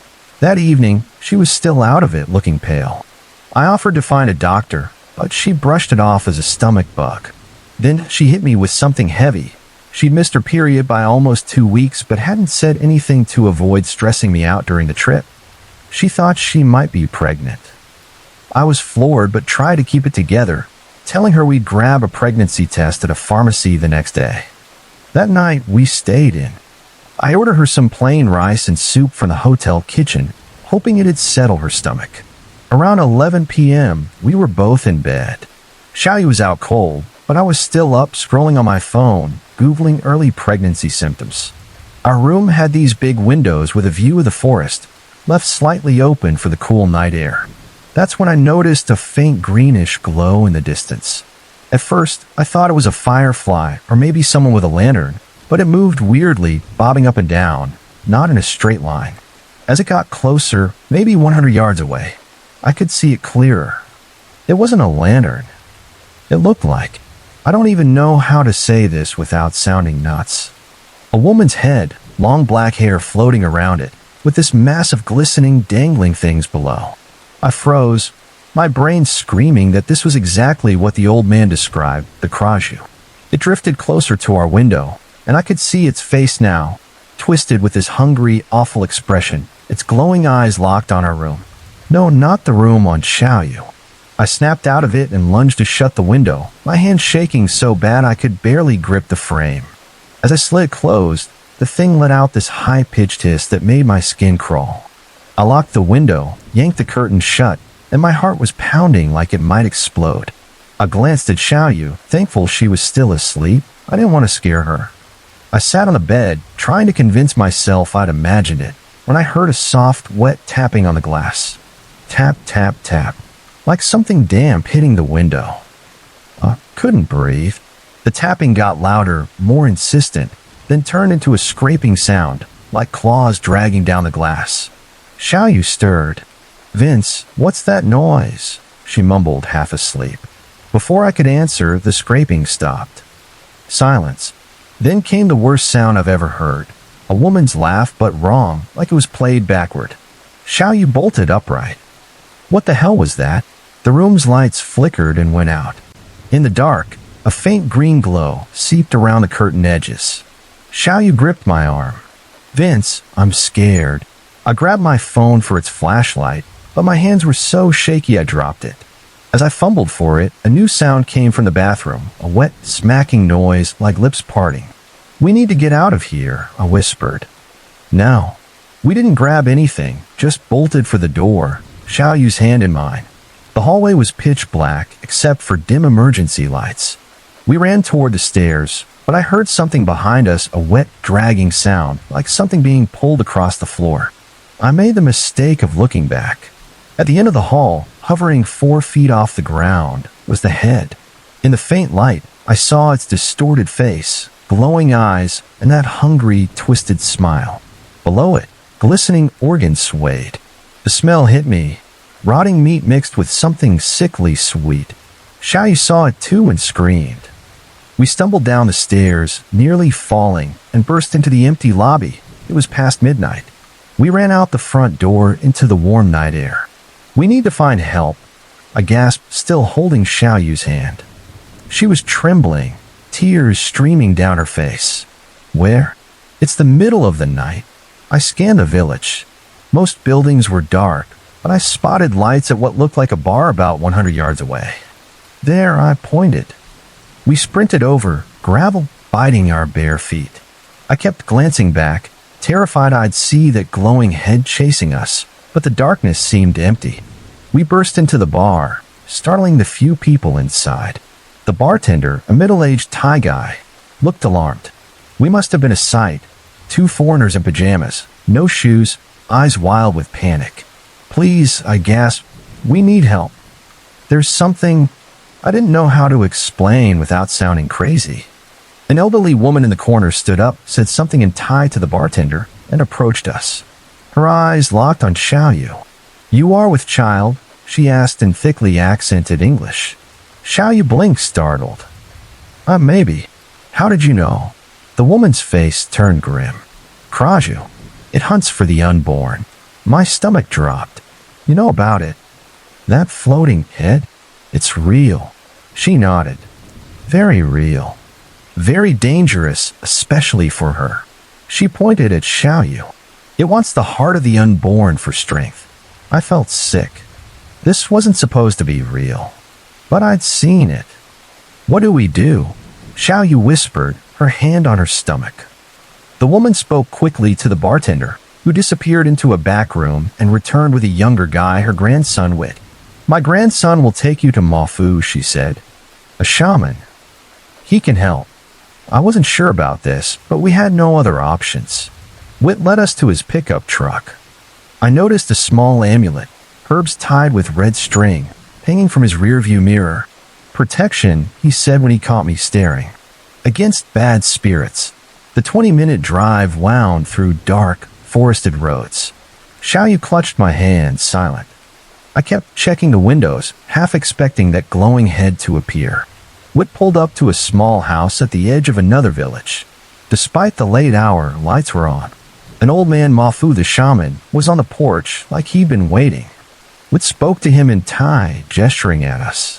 That evening, she was still out of it, looking pale. I offered to find a doctor, but she brushed it off as a stomach bug. Then she hit me with something heavy. She'd missed her period by almost 2 weeks, but hadn't said anything to avoid stressing me out during the trip. She thought she might be pregnant. I was floored, but tried to keep it together, telling her we'd grab a pregnancy test at a pharmacy the next day. That night, we stayed in. I ordered her some plain rice and soup from the hotel kitchen, hoping it'd settle her stomach. Around 11 p.m., we were both in bed. Xiaoyu was out cold, but I was still up scrolling on my phone, Googling early pregnancy symptoms. Our room had these big windows with a view of the forest, left slightly open for the cool night air. That's when I noticed a faint greenish glow in the distance. At first, I thought it was a firefly or maybe someone with a lantern, but it moved weirdly, bobbing up and down, not in a straight line. As it got closer, maybe 100 yards away, I could see it clearer. It wasn't a lantern. It looked like, I don't even know how to say this without sounding nuts, a woman's head, long black hair floating around it, with this massive glistening, dangling things below. I froze, my brain screaming that this was exactly what the old man described, the kraju. It drifted closer to our window, and I could see its face now, twisted with this hungry, awful expression, its glowing eyes locked on our room. No, not the room on Xiaoyu. I snapped out of it and lunged to shut the window, my hand shaking so bad I could barely grip the frame. As I slid closed, the thing let out this high-pitched hiss that made my skin crawl. I locked the window, yanked the curtain shut, and my heart was pounding like it might explode. I glanced at Xiaoyu, thankful she was still asleep. I didn't want to scare her. I sat on the bed, trying to convince myself I'd imagined it, when I heard a soft, wet tapping on the glass. Tap, tap, tap, like something damp hitting the window. I couldn't breathe. The tapping got louder, more insistent, then turned into a scraping sound, like claws dragging down the glass. Xiaoyu stirred. "Vince, what's that noise?" she mumbled, half asleep. Before I could answer, the scraping stopped. Silence. Then came the worst sound I've ever heard. A woman's laugh, but wrong, like it was played backward. Xiaoyu bolted upright. What the hell was that? The room's lights flickered and went out. In the dark, a faint green glow seeped around the curtain edges. Xiaoyu gripped my arm. "Vince, I'm scared." I grabbed my phone for its flashlight, but my hands were so shaky I dropped it. As I fumbled for it, a new sound came from the bathroom, a wet, smacking noise like lips parting. "We need to get out of here," I whispered. "Now." We didn't grab anything, just bolted for the door, Xiaoyu's hand in mine. The hallway was pitch black, except for dim emergency lights. We ran toward the stairs, but I heard something behind us, a wet, dragging sound, like something being pulled across the floor. I made the mistake of looking back. At the end of the hall, hovering 4 feet off the ground, was the head. In the faint light, I saw its distorted face, glowing eyes, and that hungry, twisted smile. Below it, glistening organs swayed. The smell hit me, rotting meat mixed with something sickly sweet. Xiaoyu saw it too and screamed. We stumbled down the stairs, nearly falling, and burst into the empty lobby. It was past midnight. We ran out the front door into the warm night air. "We need to find help," I gasped, still holding Xiaoyu's hand. She was trembling, tears streaming down her face. "Where?" "It's the middle of the night." I scanned the village. Most buildings were dark, but I spotted lights at what looked like a bar about 100 yards away. "There," I pointed. We sprinted over, gravel biting our bare feet. I kept glancing back, terrified I'd see that glowing head chasing us, but the darkness seemed empty. We burst into the bar, startling the few people inside. The bartender, a middle-aged Thai guy, looked alarmed. We must have been a sight. 2 foreigners in pajamas, no shoes, eyes wild with panic. "Please," I gasped, "we need help." "There's something—" I didn't know how to explain without sounding crazy. An elderly woman in the corner stood up, said something in Thai to the bartender, and approached us. Her eyes locked on Xiaoyu. "You are with child?" she asked in thickly accented English. Xiaoyu blinked, startled. Maybe. How did you know?" The woman's face turned grim. "Kraju. It hunts for the unborn." My stomach dropped. "You know about it?" "That floating head? It's real." She nodded. "Very real. Very dangerous, especially for her." She pointed at Xiaoyu. "It wants the heart of the unborn for strength." I felt sick. This wasn't supposed to be real. But I'd seen it. "What do we do?" Xiaoyu whispered, her hand on her stomach. The woman spoke quickly to the bartender, who disappeared into a back room and returned with a younger guy her grandson with. "My grandson will take you to Mafu," she said. "A shaman. He can help." I wasn't sure about this, but we had no other options. Whit led us to his pickup truck. I noticed a small amulet, herbs tied with red string, hanging from his rearview mirror. "Protection," he said when he caught me staring. "Against bad spirits." The 20-minute drive wound through dark, forested roads. Xiaoyu clutched my hand, silent. I kept checking the windows, half expecting that glowing head to appear. Whit pulled up to a small house at the edge of another village. Despite the late hour, lights were on. An old man, Mafu the shaman, was on the porch like he'd been waiting. Whit spoke to him in Thai, gesturing at us.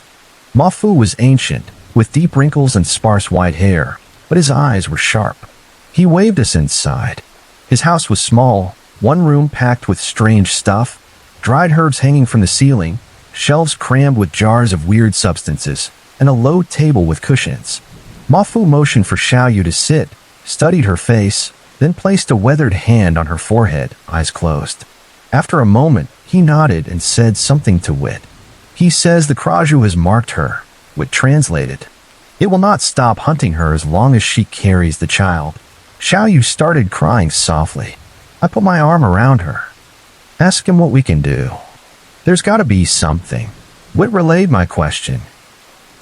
Mafu was ancient, with deep wrinkles and sparse white hair, but his eyes were sharp. He waved us inside. His house was small, one room packed with strange stuff, dried herbs hanging from the ceiling, shelves crammed with jars of weird substances, and a low table with cushions. Mafu motioned for Xiaoyu to sit, studied her face, then placed a weathered hand on her forehead, eyes closed. After a moment, he nodded and said something to Whit. "He says the Kraju has marked her," Whit translated. "It will not stop hunting her as long as she carries the child." Xiaoyu started crying softly. I put my arm around her. "Ask him what we can do. There's got to be something." Whit relayed my question.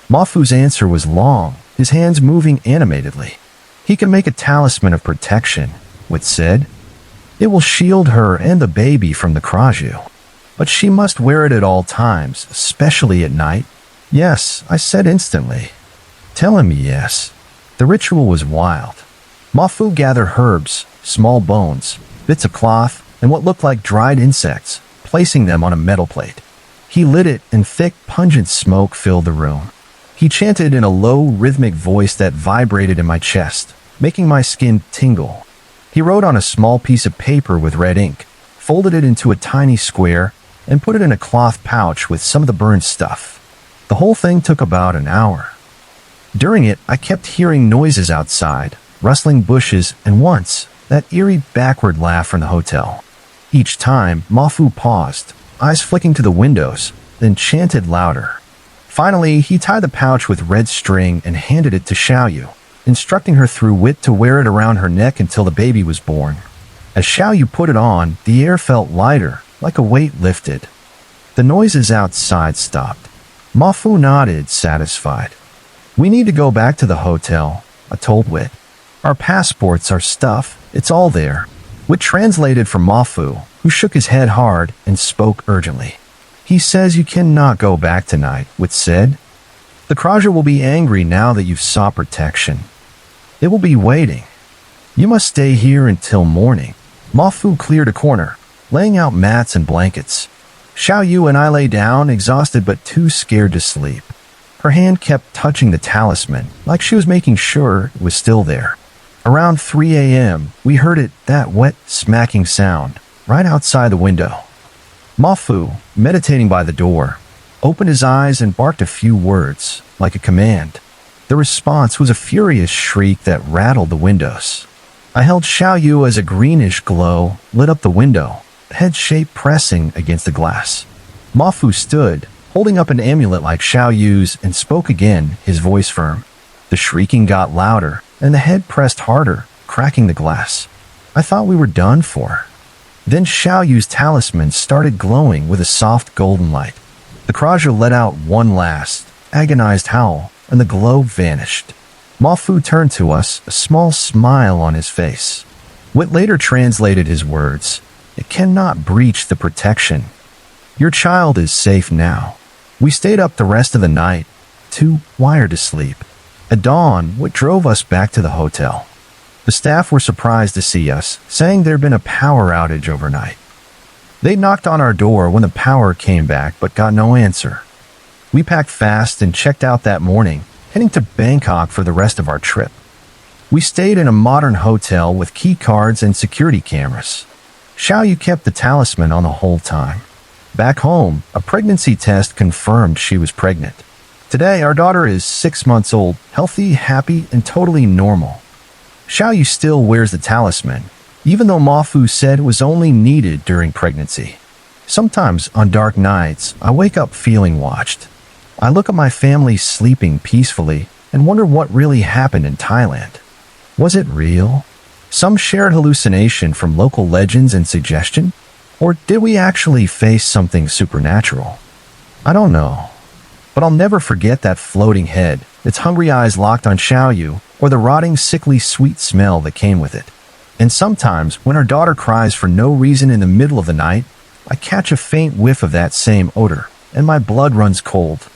Mafu's answer was long, his hands moving animatedly. "He can make a talisman of protection," Whit said. "It will shield her and the baby from the Kraju." But she must wear it at all times, especially at night. Yes, I said instantly. Telling me yes. The ritual was wild. Mafu gathered herbs, small bones, bits of cloth, and what looked like dried insects, placing them on a metal plate. He lit it, and thick, pungent smoke filled the room. He chanted in a low, rhythmic voice that vibrated in my chest, making my skin tingle. He wrote on a small piece of paper with red ink, folded it into a tiny square, and put it in a cloth pouch with some of the burned stuff. The whole thing took about an hour. During it, I kept hearing noises outside, rustling bushes, and once, that eerie backward laugh from the hotel. Each time, Mafu paused, eyes flicking to the windows, then chanted louder. Finally, he tied the pouch with red string and handed it to Xiaoyu, instructing her through it to wear it around her neck until the baby was born. As Xiaoyu put it on, the air felt lighter, like a weight lifted. The noises outside stopped. Mafu nodded, satisfied. We need to go back to the hotel, I told Wit. Our passports, our stuff, it's all there. Wit translated for Mafu, who shook his head hard and spoke urgently. He says you cannot go back tonight, Wit said. The Kraja will be angry now that you've sought protection. It will be waiting. You must stay here until morning. Mafu cleared a corner, laying out mats and blankets. Xiaoyu and I lay down, exhausted but too scared to sleep. Her hand kept touching the talisman, like she was making sure it was still there. Around 3 a.m., we heard it, that wet, smacking sound, right outside the window. Mafu, meditating by the door, opened his eyes and barked a few words, like a command. The response was a furious shriek that rattled the windows. I held Xiaoyu as a greenish glow lit up the window, head shape pressing against the glass. Mafu stood, holding up an amulet like Xiaoyu's, and spoke again, his voice firm. The shrieking got louder, and the head pressed harder, cracking the glass. I thought we were done for. Then Xiaoyu's talisman started glowing with a soft golden light. The Kraja let out one last, agonized howl, and the glow vanished. Mafu turned to us, a small smile on his face. Wit later translated his words. It cannot breach the protection. Your child is safe now. We stayed up the rest of the night, too wired to sleep. At dawn, Wit drove us back to the hotel. The staff were surprised to see us, saying there'd been a power outage overnight. They knocked on our door when the power came back but got no answer. We packed fast and checked out that morning, heading to Bangkok for the rest of our trip. We stayed in a modern hotel with key cards and security cameras. Xiaoyu kept the talisman on the whole time. Back home, a pregnancy test confirmed she was pregnant. Today, our daughter is 6 months old, healthy, happy, and totally normal. Xiaoyu still wears the talisman, even though Mafu said it was only needed during pregnancy. Sometimes, on dark nights, I wake up feeling watched. I look at my family sleeping peacefully and wonder what really happened in Thailand. Was it real? Some shared hallucination from local legends and suggestion? Or did we actually face something supernatural? I don't know. But I'll never forget that floating head, its hungry eyes locked on Xiaoyu, or the rotting, sickly sweet smell that came with it. And sometimes, when our daughter cries for no reason in the middle of the night, I catch a faint whiff of that same odor, and my blood runs cold.